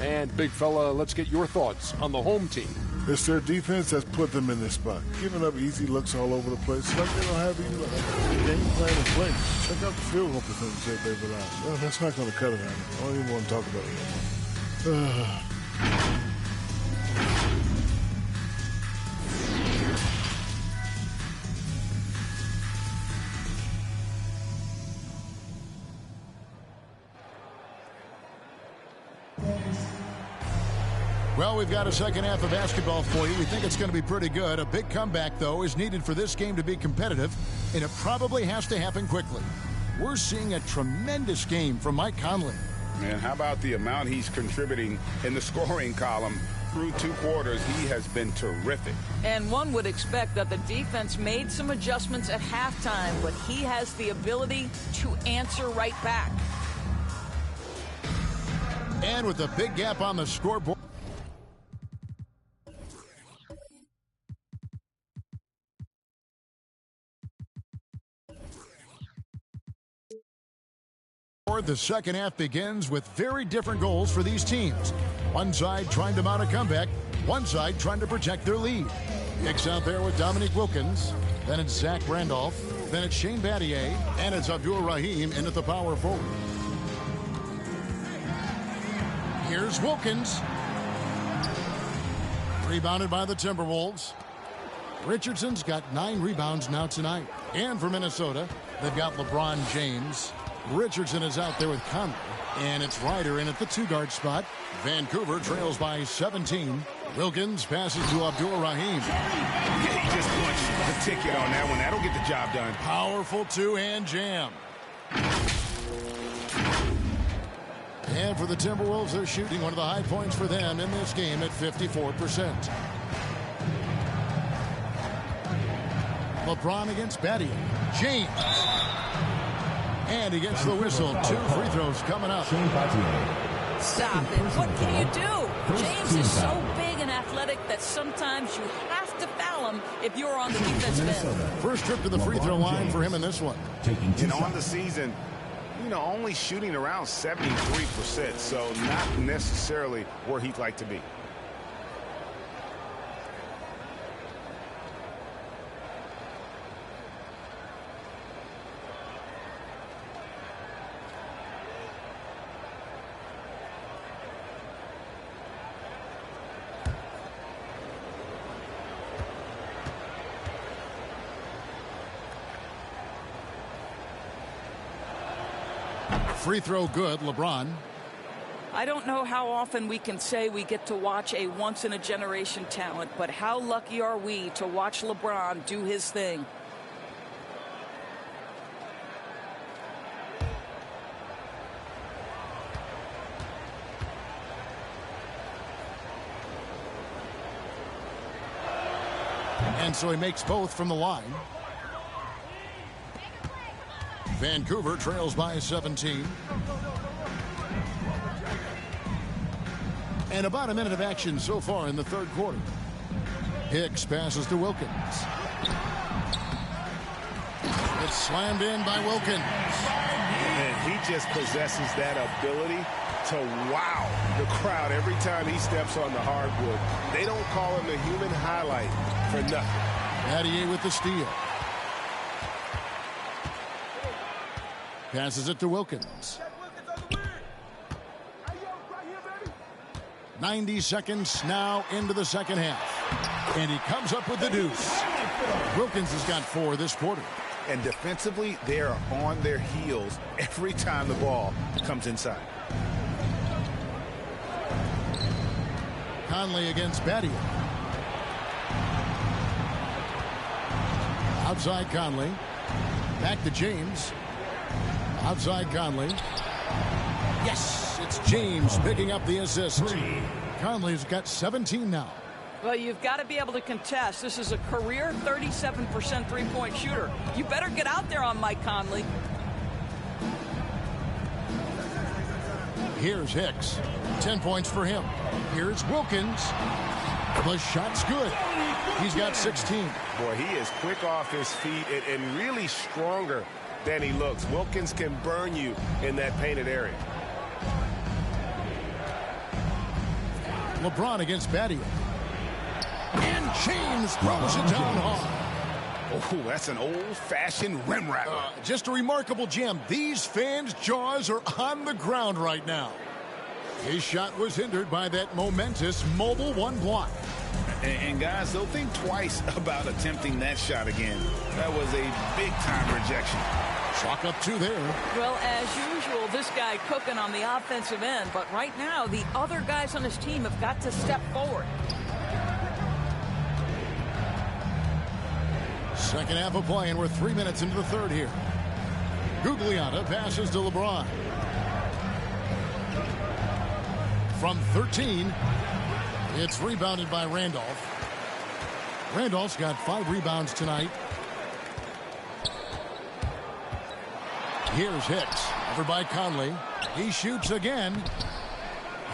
And, big fella, let's get your thoughts on the home team. It's their defense that's put them in this spot. Giving up easy looks all over the place. It's like they don't have any game plan in place. Check out the field goal percentage that they've allowed. Well, that's not going to cut it out. I don't even want to talk about it anymore. Well, we've got a second half of basketball for you. We think it's going to be pretty good. A big comeback, though, is needed for this game to be competitive, and it probably has to happen quickly. We're seeing a tremendous game from Mike Conley. Man, how about the amount he's contributing in the scoring column? Through 2 quarters, he has been terrific. And one would expect that the defense made some adjustments at halftime, but he has the ability to answer right back. And with a big gap on the scoreboard. The second half begins with very different goals for these teams. One side trying to mount a comeback, one side trying to protect their lead. Hicks out there with Dominique Wilkins. Then it's Zach Randolph. Then it's Shane Battier. And it's Abdul Rahim in at the power forward. Here's Wilkins. Rebounded by the Timberwolves. Richardson's got 9 rebounds now tonight. And for Minnesota, they've got LeBron James. Richardson is out there with Conley, and it's Ryder in at the 2-guard spot. Vancouver trails by 17. Wilkins passes to Abdul Rahim. Yeah, he just punched the ticket on that one. That'll get the job done. Powerful 2-hand jam. And for the Timberwolves, they're shooting one of the high points for them in this game at 54%. LeBron against Battier. James. And he gets the whistle. 2 free throws coming up. Stop it. What can you do? James is so big and athletic that sometimes you have to foul him if you're on the defensive end. First trip to the free throw line for him in this one. On the season, only shooting around 73%, so not necessarily where he'd like to be. Free throw good, LeBron. I don't know how often we can say we get to watch a once-in-a-generation talent, but how lucky are we to watch LeBron do his thing? And so he makes both from the line. Vancouver trails by 17. And about a minute of action so far in the third quarter. Hicks passes to Wilkins. It's slammed in by Wilkins. And he just possesses that ability to wow the crowd every time he steps on the hardwood. They don't call him the human highlight for nothing. Battier with the steal. Passes it to Wilkins. 90 seconds now into the second half. And he comes up with the deuce. Wilkins has got 4 this quarter. And defensively, they are on their heels every time the ball comes inside. Conley against Battier. Outside Conley. Back to James. Outside Conley. Yes, it's James picking up the assist. Conley's got 17 now. Well, you've got to be able to contest. This is a career 37% three-point shooter. You better get out there on Mike Conley. Here's Hicks. 10 points for him. Here's Wilkins. The shot's good. He's got 16. Boy, he is quick off his feet and really stronger than he looks. Wilkins can burn you in that painted area. LeBron against Battier. And James throws it down hard. Oh, that's an old-fashioned rim rattler. Just a remarkable gem. These fans' jaws are on the ground right now. His shot was hindered by that momentous mobile one block. And guys, they'll think twice about attempting that shot again. That was a big-time rejection. Chalk up 2 there. Well, as usual, this guy cooking on the offensive end. But right now, the other guys on his team have got to step forward. Second half of play, and we're 3 minutes into the third here. Gugliotta passes to LeBron. From 13, it's rebounded by Randolph. Randolph's got 5 rebounds tonight. Here's Hicks, over by Conley. He shoots again.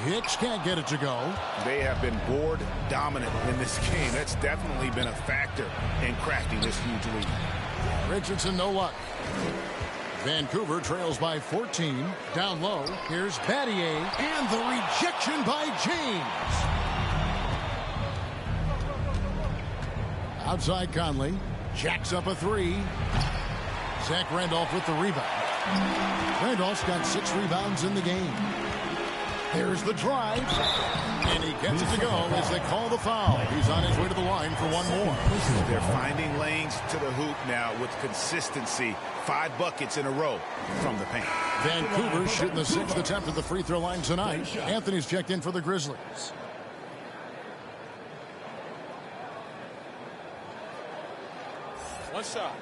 Hicks can't get it to go. They have been board dominant in this game. That's definitely been a factor in crafting this huge lead. Richardson, no luck. Vancouver trails by 14. Down low, here's Battier, and the rejection by James. Outside Conley, jacks up a 3. Zach Randolph with the rebound. Randolph's got 6 rebounds in the game. There's the drive, and he gets it to go as they call the foul. He's on his way to the line for one more. They're finding lanes to the hoop now with consistency. 5 buckets in a row from the paint. Vancouver shooting the 6th attempt at the free throw line tonight. Anthony's checked in for the Grizzlies. One shot.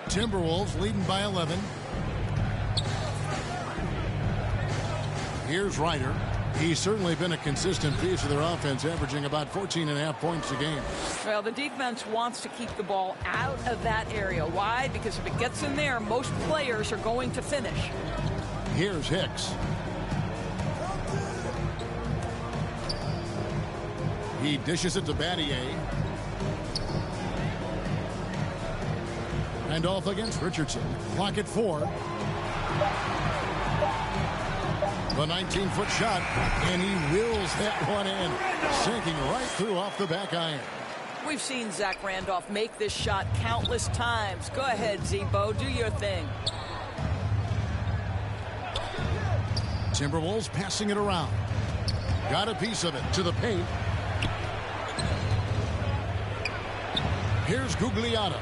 Timberwolves leading by 11. Here's Ryder. He's certainly been a consistent piece of their offense, averaging about 14.5 points a game. Well, the defense wants to keep the ball out of that area. Why? Because if it gets in there, most players are going to finish. Here's Hicks. He dishes it to Battier. And off against Richardson. Clock at 4. The 19-foot shot, and he wills that one in, sinking right through off the back iron. We've seen Zach Randolph make this shot countless times. Go ahead, Z-Bo, do your thing. Timberwolves passing it around. Got a piece of it to the paint. Here's Gugliotta.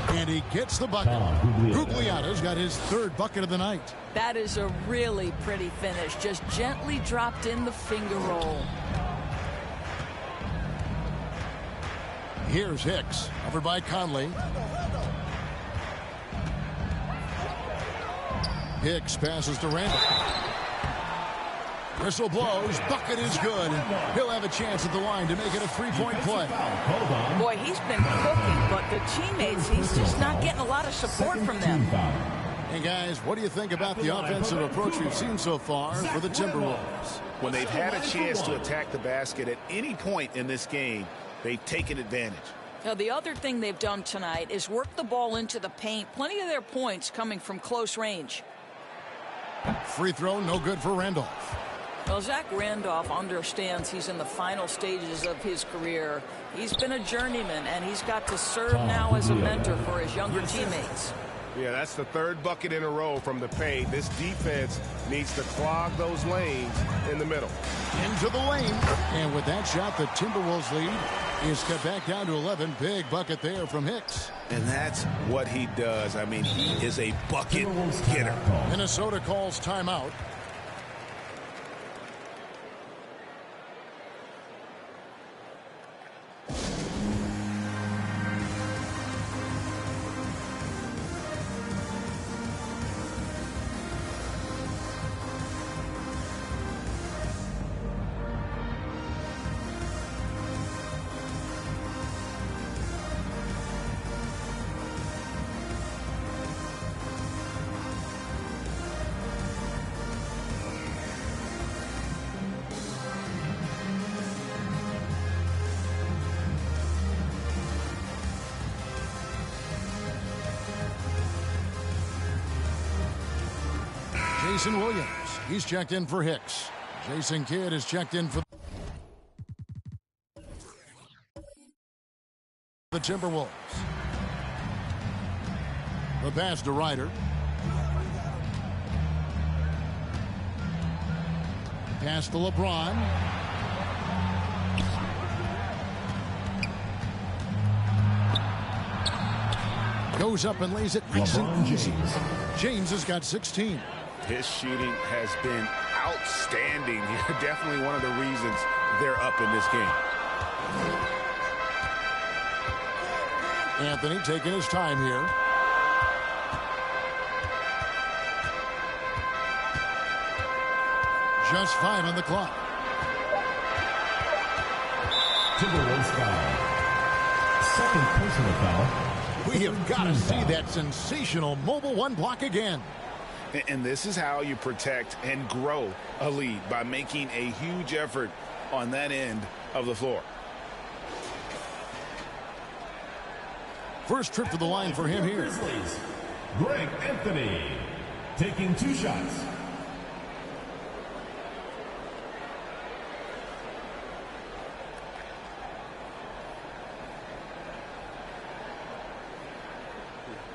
And he gets the bucket. Gugliotta's got his 3rd bucket of the night. That is a really pretty finish. Just gently dropped in the finger roll. Here's Hicks. Over by Conley. Hicks passes to Randall. Whistle blows. Bucket is good. He'll have a chance at the line to make it a 3-point play. Boy, he's been cooking, but the teammates, he's just not getting a lot of support from them. Hey, guys, what do you think about the offensive approach we've seen so far for the Timberwolves? When they've had a chance to attack the basket at any point in this game, they've taken advantage. Now, the other thing they've done tonight is work the ball into the paint. Plenty of their points coming from close range. Free throw, no good for Randolph. Well, Zach Randolph understands he's in the final stages of his career. He's been a journeyman, and he's got to serve now as a mentor for his younger teammates. Yeah, that's the third bucket in a row from the paint. This defense needs to clog those lanes in the middle. Into the lane. And with that shot, the Timberwolves lead is cut back down to 11. Big bucket there from Hicks. And that's what he does. I mean, he is a bucket getter. Minnesota calls timeout. Jason Williams, he's checked in for Hicks. Jason Kidd is checked in for the Timberwolves. The pass to Ryder. Pass to LeBron. Goes up and lays it nice and easy. James has got 16. His shooting has been outstanding. Definitely one of the reasons they're up in this game. Anthony taking his time here. Just 5 on the clock. Timberwolves foul. Second personal foul. We have got to see that sensational mobile one block again. And this is how you protect and grow a lead, by making a huge effort on that end of the floor. First trip to the line for him here. Grizzlies. Greg Anthony taking 2 shots.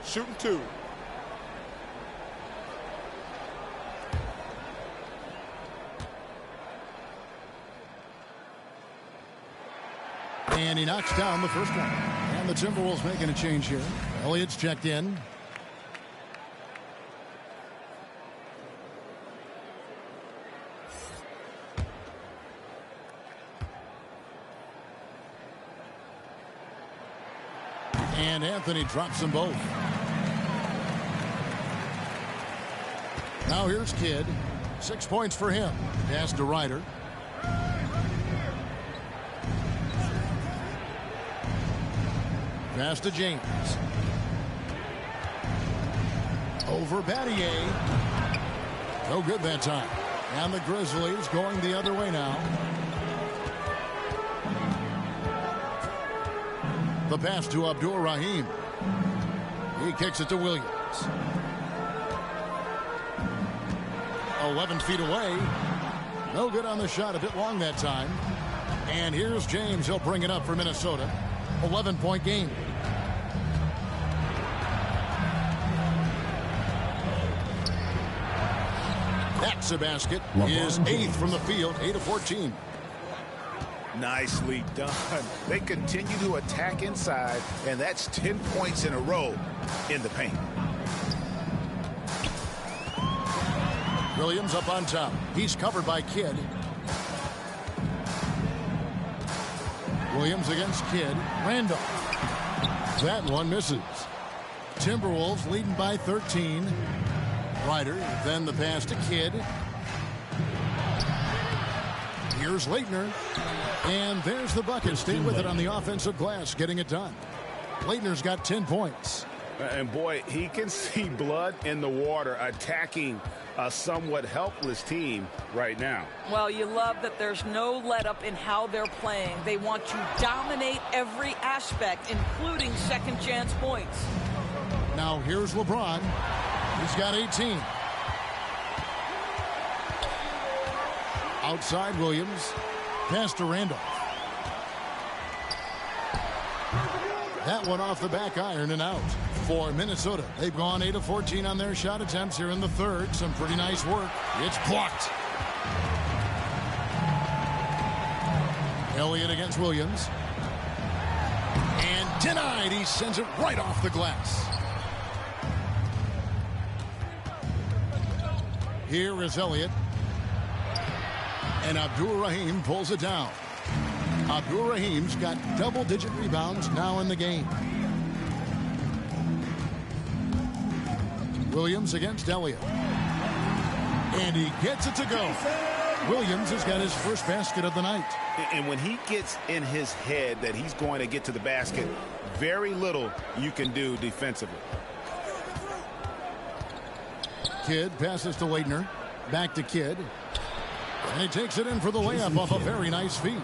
Shooting 2. And he knocks down the first one. And the Timberwolves making a change here. Elliott's checked in. And Anthony drops them both. Now here's Kidd. 6 points for him. Pass to Ryder. Pass to James. Over Battier. No good that time. And the Grizzlies going the other way now. The pass to Abdur Rahim. He kicks it to Williams. 11 feet away. No good on the shot. A bit long that time. And here's James. He'll bring it up for Minnesota. 11-point game. That's a basket. Is 8th from the field. 8 of 14. Nicely done. They continue to attack inside, and that's 10 points in a row in the paint. Williams up on top. He's covered by Kidd. Williams against Kidd. Randolph. That one misses. Timberwolves leading by 13. Ryder, then the pass to Kidd. Here's Leitner. And there's the bucket. Stay with it on the offensive glass, getting it done. Leitner's got 10 points. And boy, he can see blood in the water attacking a somewhat helpless team right now. Well, you love that there's no let-up in how they're playing. They want to dominate every aspect, including second-chance points. Now here's LeBron. He's got 18. Outside Williams. Pass to Randolph. That one off the back iron and out. For Minnesota, they've gone 8 of 14 on their shot attempts here in the third. Some pretty nice work. It's blocked. Elliott against Williams. And denied. He sends it right off the glass. Here is Elliott. And Abdur-Rahim pulls it down. Abdur-Rahim's got double-digit rebounds now in the game. Williams against Elliott. And he gets it to go. Williams has got his first basket of the night. And when he gets in his head that he's going to get to the basket, very little you can do defensively. Kidd passes to Leitner. Back to Kidd. And he takes it in for the layup off a very nice feed.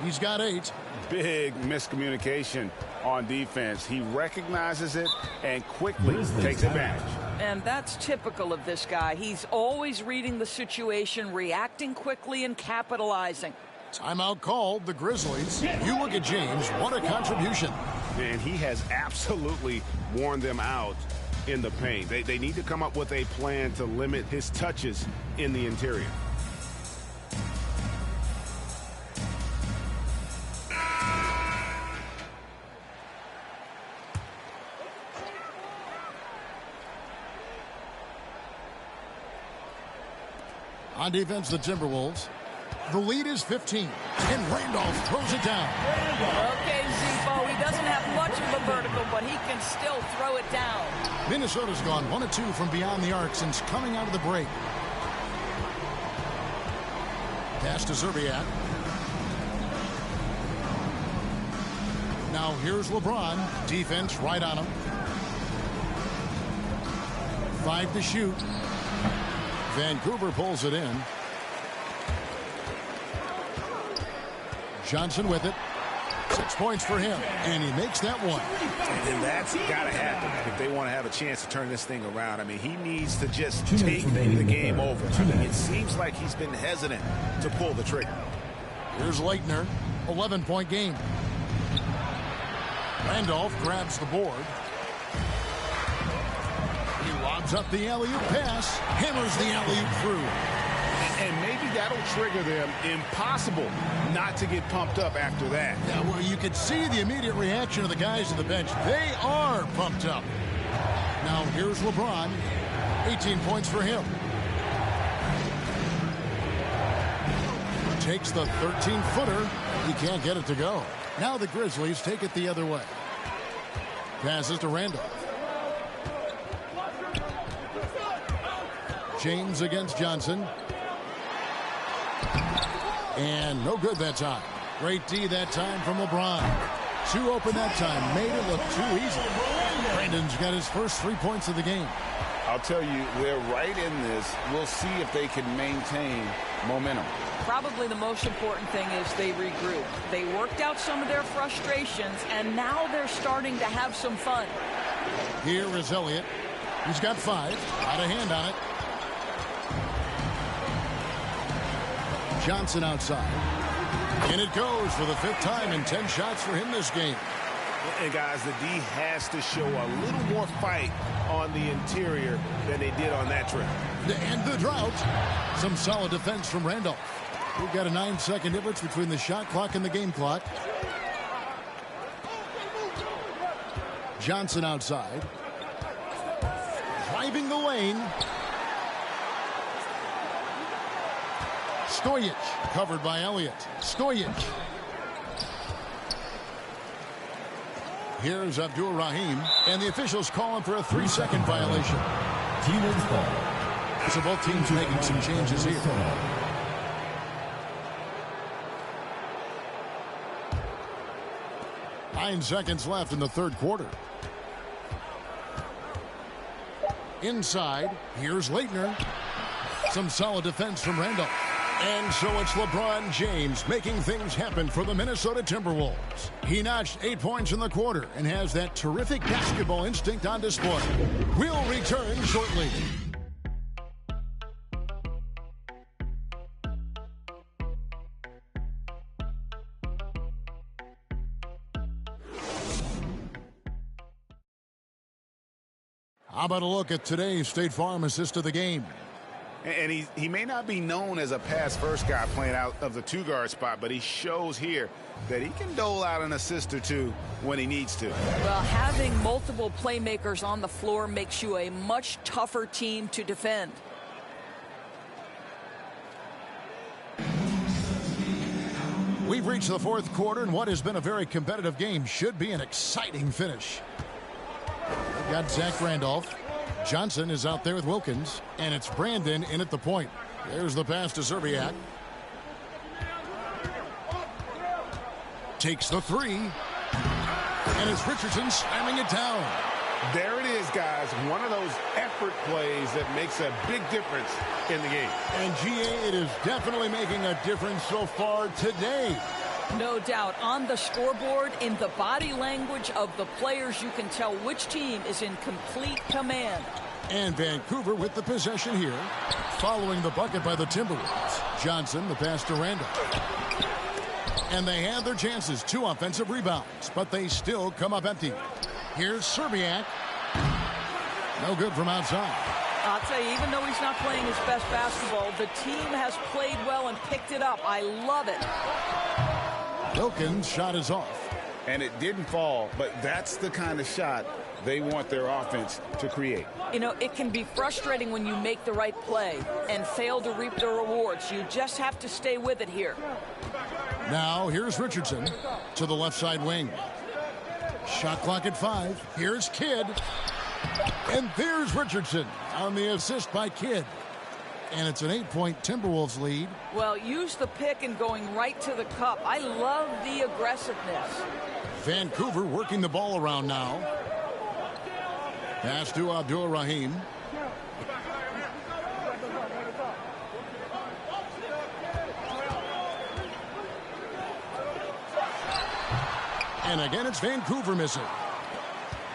He's got 8. Big miscommunication on defense. He recognizes it and quickly takes advantage. And that's typical of this guy. He's always reading the situation, reacting quickly, and capitalizing. Timeout called. The Grizzlies. You look at James. What a contribution. And he has absolutely worn them out in the paint. They need to come up with a plan to limit his touches in the interior. On defense, the Timberwolves. The lead is 15. And Randolph throws it down. Okay, Zebo, he doesn't have much of a vertical, but he can still throw it down. Minnesota's gone 1 of 2 from beyond the arc since coming out of the break. Pass to Zerbiak. Now here's LeBron. Defense right on him. 5 to shoot. Vancouver pulls it in. Johnson with it. 6 points for him. And he makes that one. And that's got to happen if they want to have a chance to turn this thing around. I mean, he needs to just take the game over. I mean, it seems like he's been hesitant to pull the trigger. Here's Leitner. 11-point game. Randolph grabs the board. He lobs up the alley-oop pass. Hammers the alley-oop through. And maybe that'll trigger them. Impossible not to get pumped up after that. Yeah, well, you could see the immediate reaction of the guys on the bench. They are pumped up. Now here's LeBron. 18 points for him. Takes the 13-footer. He can't get it to go. Now the Grizzlies take it the other way. Passes to Randolph. James against Johnson. And no good that time. Great D that time from LeBron. 2 open that time. Made it look too easy. Brandon's got his first 3 points of the game. I'll tell you, they're right in this. We'll see if they can maintain momentum. Probably the most important thing is they regroup. They worked out some of their frustrations, and now they're starting to have some fun. Here is Elliott. He's got 5. Out of hand on it. Johnson outside. And it goes for the 5th time in 10 shots for him this game. And guys, the D has to show a little more fight on the interior than they did on that trip. And the drought. Some solid defense from Randolph. We've got a 9-second difference between the shot clock and the game clock. Johnson outside. Driving the lane. Stojic covered by Elliott. Stojic. Here's Abdur-Rahim, and the officials calling for a 3-second violation. Team's ball. So both teams making some changes here. 9 seconds left in the third quarter. Inside, here's Leitner. Some solid defense from Randolph. And so it's LeBron James making things happen for the Minnesota Timberwolves. He notched 8 points in the quarter and has that terrific basketball instinct on display. We'll return shortly. How about a look at today's State Farm assist of the game? And he may not be known as a pass-first guy playing out of the two-guard spot, but he shows here that he can dole out an assist or two when he needs to. Well, having multiple playmakers on the floor makes you a much tougher team to defend. We've reached the fourth quarter, and what has been a very competitive game should be an exciting finish. We've got Zach Randolph. Johnson is out there with Wilkins, and it's Brandon in at the point. There's the pass to Zerbiak. Takes the three, and it's Richardson slamming it down. There it is, guys. One of those effort plays that makes a big difference in the game. And GA, it is definitely making a difference so far today. No doubt. On the scoreboard, in the body language of the players, you can tell which team is in complete command. And Vancouver with the possession here, following the bucket by the Timberwolves. Johnson, the pass to Randolph. And they have their chances, 2 offensive rebounds, but they still come up empty. Here's Zerbiak. No good from outside. I'll tell you, even though he's not playing his best basketball, the team has played well and picked it up. I love it. Wilkins' shot is off. And it didn't fall, but that's the kind of shot they want their offense to create. You know, it can be frustrating when you make the right play and fail to reap the rewards. You just have to stay with it here. Now, here's Richardson to the left side wing. Shot clock at 5. Here's Kidd. And there's Richardson on the assist by Kidd. And it's an 8-point Timberwolves lead. Well, use the pick and going right to the cup. I love the aggressiveness. Vancouver working the ball around now. Pass to Abdul-Rahim. And again, it's Vancouver missing.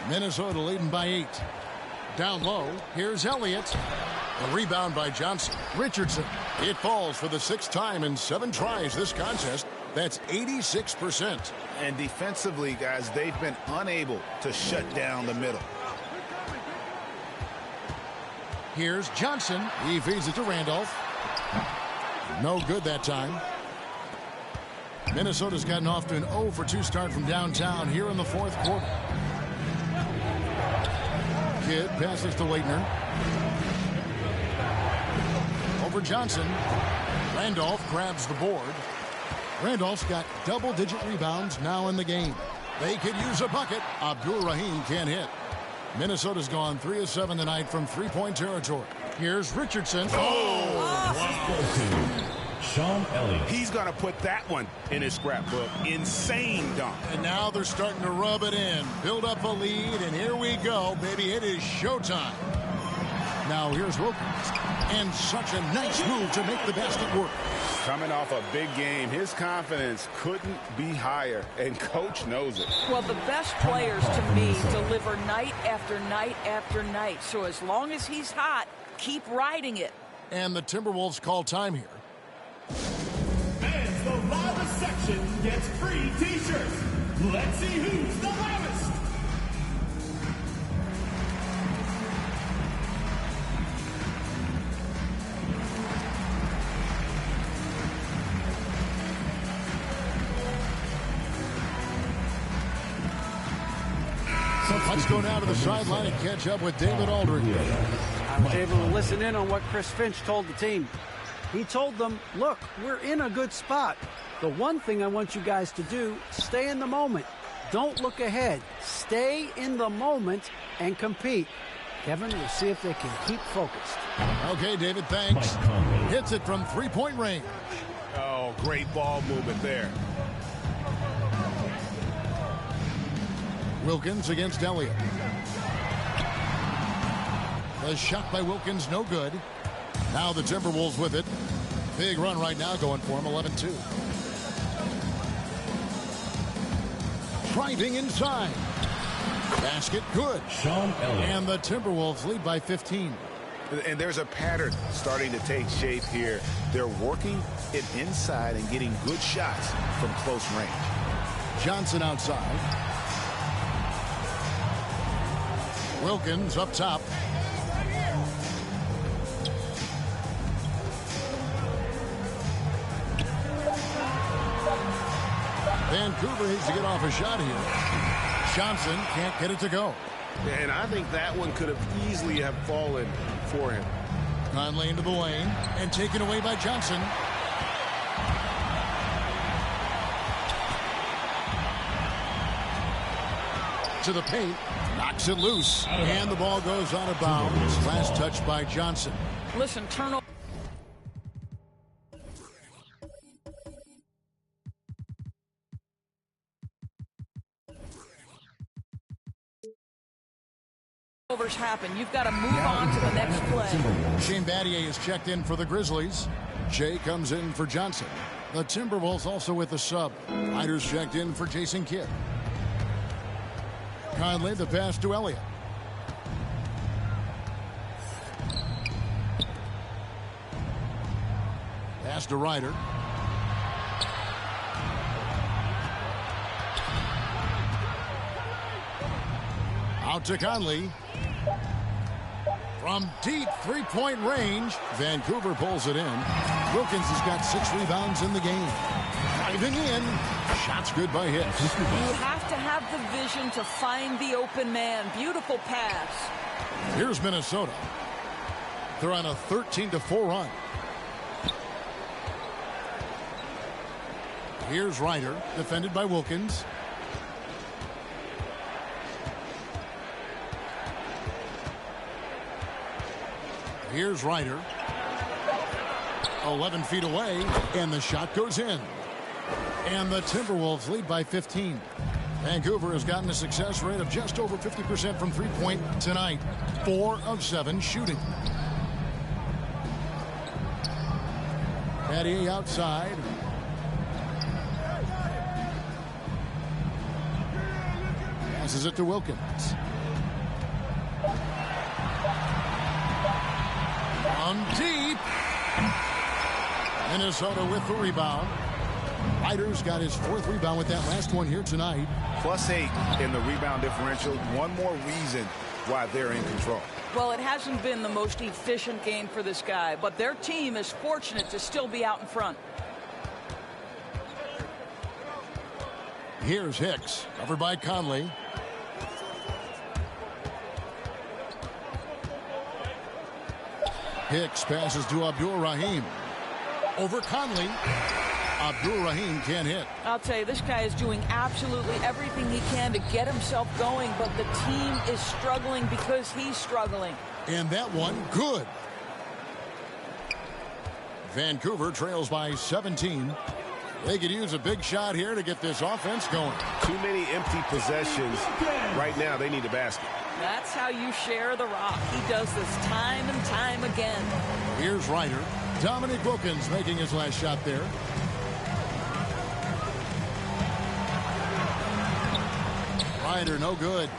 Minnesota leading by 8. Down low, here's Elliott. A rebound by Johnson. Richardson. It falls for the 6th time in 7 tries this contest. That's 86%. And defensively, guys, they've been unable to shut down the middle. Here's Johnson. He feeds it to Randolph. No good that time. Minnesota's gotten off to an 0 for 2 start from downtown here in the 4th quarter. Kidd passes to Leitner. Over Johnson. Randolph grabs the board. Randolph's got double-digit rebounds now in the game. They could use a bucket. Abdul-Rahim can't hit. Minnesota's gone 3 of 7 tonight from 3-point territory. Here's Richardson. Sean Elliott. He's going to put that one in his scrapbook. Insane dunk. And now they're starting to rub it in. Build up a lead, and here we go, baby. It is showtime. Now here's Wilkins. And such a nice move to make the basket work. Coming off a big game, his confidence couldn't be higher, and coach knows it. Well, the best players to me deliver night after night after night. So as long as he's hot, keep riding it. And the Timberwolves call time here. And the loudest section gets free t-shirts. Let's see who's the loudest. Let's go now to the sideline and catch up with David Aldridge. I was able to listen in on what Chris Finch told the team. He told them, look, we're in a good spot. The one thing I want you guys to do, stay in the moment. Don't look ahead. Stay in the moment and compete. Kevin, we'll see if they can keep focused. Okay, David, thanks. Hits it from 3-point range. Oh, great ball movement there. Wilkins against Elliott. The shot by Wilkins, no good. Now the Timberwolves with it. Big run right now going for him, 11-2. Driving inside. Basket good. Sean Elliott. And the Timberwolves lead by 15. And there's a pattern starting to take shape here. They're working it inside and getting good shots from close range. Johnson outside. Wilkins up top. Vancouver needs to get off a shot here. Johnson can't get it to go. And I think that one could have easily have fallen for him. Conley into the lane and taken away by Johnson. To the paint, knocks it loose, and the ball goes out of bounds. Last touch by Johnson. Listen, turnover. Happen. You've got to move on to the next play. Shane Battier is checked in for the Grizzlies. Jay comes in for Johnson. The Timberwolves also with the sub. Ryder's checked in for Jason Kidd. Conley the pass to Elliott. Pass to Ryder. Out to Conley. From deep three-point range, Vancouver pulls it in. Wilkins has got 6 rebounds in the game. Diving in. Shot's good by Hicks. You have to have the vision to find the open man. Beautiful pass. Here's Minnesota. They're on a 13-4 run. Here's Ryder, defended by Wilkins. Here's Ryder. 11 feet away, and the shot goes in. And the Timberwolves lead by 15. Vancouver has gotten a success rate of just over 50% from three-point tonight. 4 of 7 shooting. Battier outside. Passes it to Wilkins. Deep. Minnesota with the rebound. Ryder's got his 4th rebound with that last one here tonight. +8 in the rebound differential. One more reason why they're in control. Well, it hasn't been the most efficient game for this guy, but their team is fortunate to still be out in front. Here's Hicks, covered by Conley. Hicks passes to Abdul-Rahim. Over Conley. Abdul-Rahim can't hit. I'll tell you, this guy is doing absolutely everything he can to get himself going, but the team is struggling because he's struggling. And that one, good. Vancouver trails by 17. They could use a big shot here to get this offense going. Too many empty possessions. Right now, they need a basket. That's how you share the rock. He does this time and time again. Here's Ryder. Dominic Wilkins making his last shot there. Ryder, no good.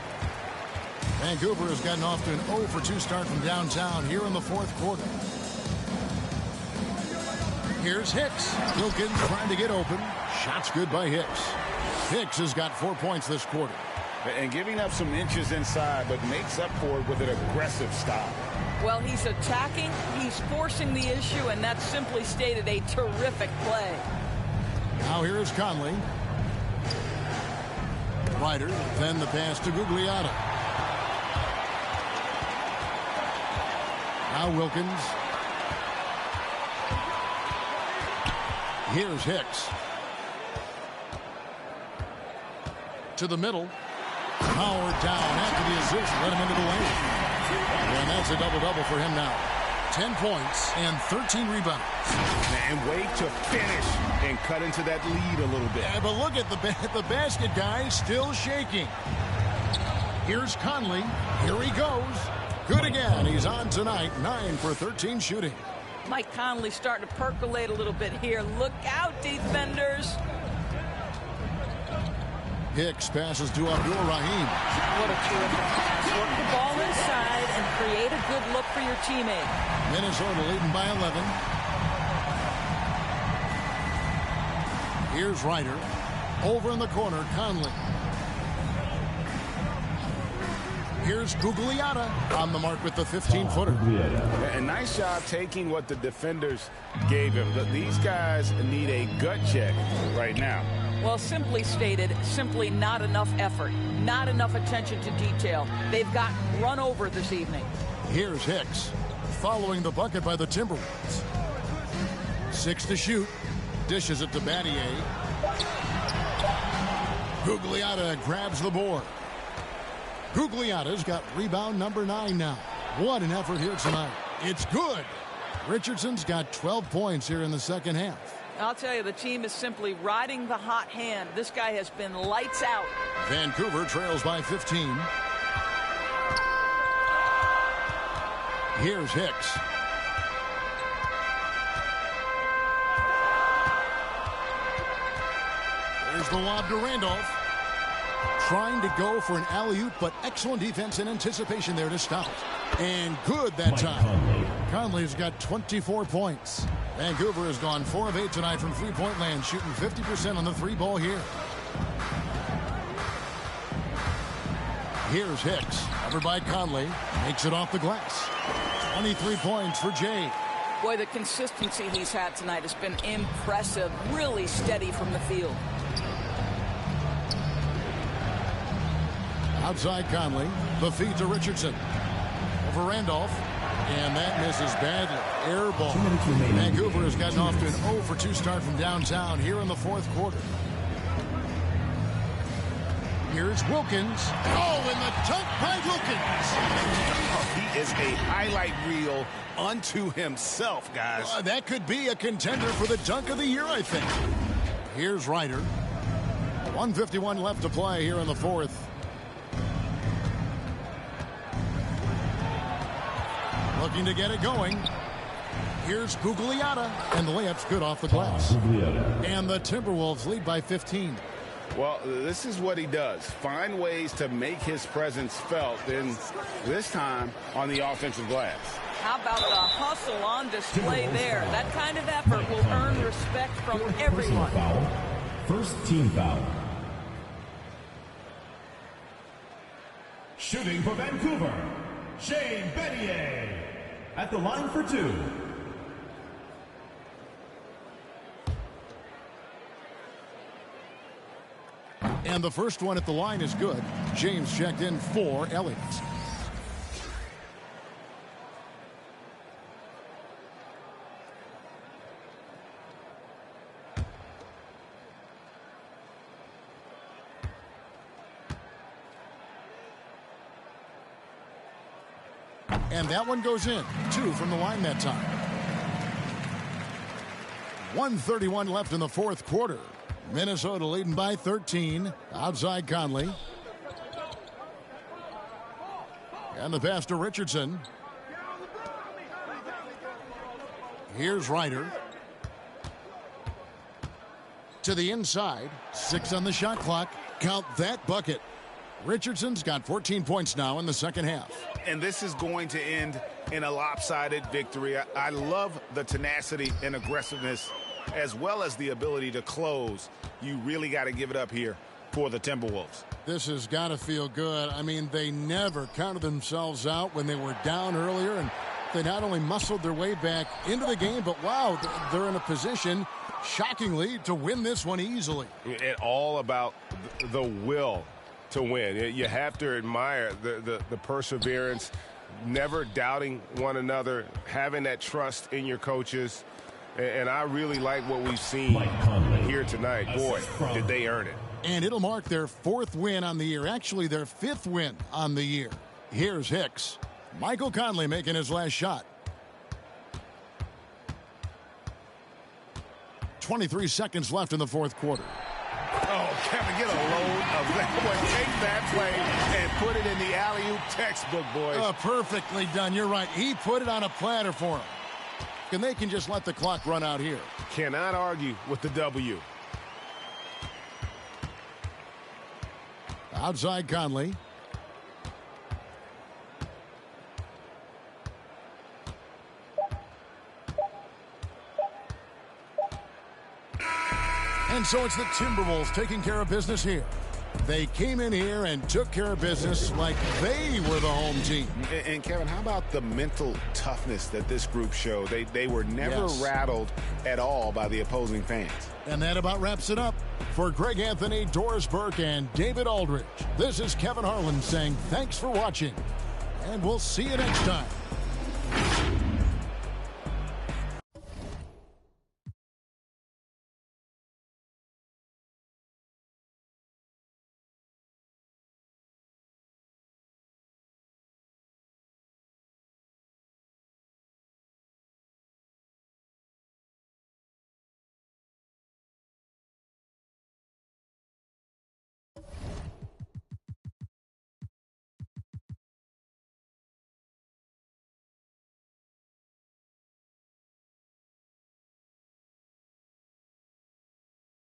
Vancouver has gotten off to an 0-for-2 start from downtown here in the 4th quarter. Here's Hicks. Wilkins trying to get open. Shot's good by Hicks. Hicks has got 4 points this quarter. And giving up some inches inside, but makes up for it with an aggressive stop. Well, he's attacking, he's forcing the issue, and that's simply stated a terrific play. Now here is Conley. Ryder, then the pass to Gugliotta. Now Wilkins. Here's Hicks. To the middle. Howard down after the assist. Let him into the lane. And that's a double-double for him now. 10 points and 13 rebounds. And wait to finish and cut into that lead a little bit. Yeah, but look at the basket guy still shaking. Here's Conley. Here he goes. Good again. He's on tonight. 9 for 13 shooting. Mike Conley starting to percolate a little bit here. Look out, defenders. Hicks passes to Abdul-Rahim. What a terrific pass. Work the ball inside and create a good look for your teammate. Minnesota leading by 11. Here's Ryder. Over in the corner, Conley. Here's Gugliotta on the mark with the 15-footer. A nice job taking what the defenders gave him. These guys need a gut check right now. Well, simply stated, simply not enough effort, not enough attention to detail. They've gotten run over this evening. Here's Hicks following the bucket by the Timberwolves. 6 to shoot. Dishes it to Battier. Gugliotta grabs the board. Gugliotta's got rebound number 9 now. What an effort here tonight. It's good. Richardson's got 12 points here in the second half. I'll tell you, the team is simply riding the hot hand. This guy has been lights out. Vancouver trails by 15. Here's Hicks. There's the lob to Randolph. Trying to go for an alley-oop, but excellent defense and anticipation there to stop it. And good that time. Conley's got 24 points. Vancouver has gone 4 of 8 tonight from three-point land, shooting 50% on the three ball here. Here's Hicks, covered by Conley, makes it off the glass. 23 points for Jay. Boy, the consistency he's had tonight has been impressive, really steady from the field. Outside Conley, the feed to Richardson. Over Randolph, and that misses badly. Air ball. Vancouver has gotten off to an 0 for 2 start from downtown here in the fourth quarter. Here's Wilkins. Oh, and the dunk by Wilkins. He is a highlight reel unto himself, guys. That could be a contender for the dunk of the year, I think. Here's Ryder. 1:51 left to play here in the fourth. Looking to get it going. Here's Gugliotta, and the layup's good off the glass. And the Timberwolves lead by 15. Well, this is what he does. Find ways to make his presence felt, and this time on the offensive glass. How about the hustle on display there? That kind of effort will earn respect from everyone. First team foul. Shooting for Vancouver, Shane Battier. At the line for 2. And the first one at the line is good. James checked in for Elliott. And that one goes in. 2 from the line that time. 1:31 left in the fourth quarter. Minnesota leading by 13. Outside Conley. And the pass to Richardson. Here's Ryder. To the inside. 6 on the shot clock. Count that bucket. Richardson's got 14 points now in the second half. And this is going to end in a lopsided victory. I love the tenacity and aggressiveness as well as the ability to close. You really got to give it up here for the Timberwolves. This has got to feel good. I mean, they never counted themselves out when they were down earlier, and they not only muscled their way back into the game, but wow, they're in a position, shockingly, to win this one easily. It's all about the will to win. You have to admire the perseverance, never doubting one another, having that trust in your coaches. And I really like what we've seen here tonight. Boy, did they earn it. And it'll mark their 4th win on the year, actually their 5th win on the year. Here's Hicks. Michael Conley making his last shot. 23 seconds left in the fourth quarter. Oh, Kevin, get a load of that one. Take that play and put it in the alley-oop textbook, boys. Perfectly done. You're right. He put it on a platter for him. And they can just let the clock run out here. Cannot argue with the W. Outside Conley. And so it's the Timberwolves taking care of business here. They came in here and took care of business like they were the home team. And Kevin, how about the mental toughness that this group showed? They were never rattled at all by the opposing fans. And that about wraps it up. For Greg Anthony, Doris Burke, and David Aldridge, this is Kevin Harlan saying thanks for watching. And we'll see you next time.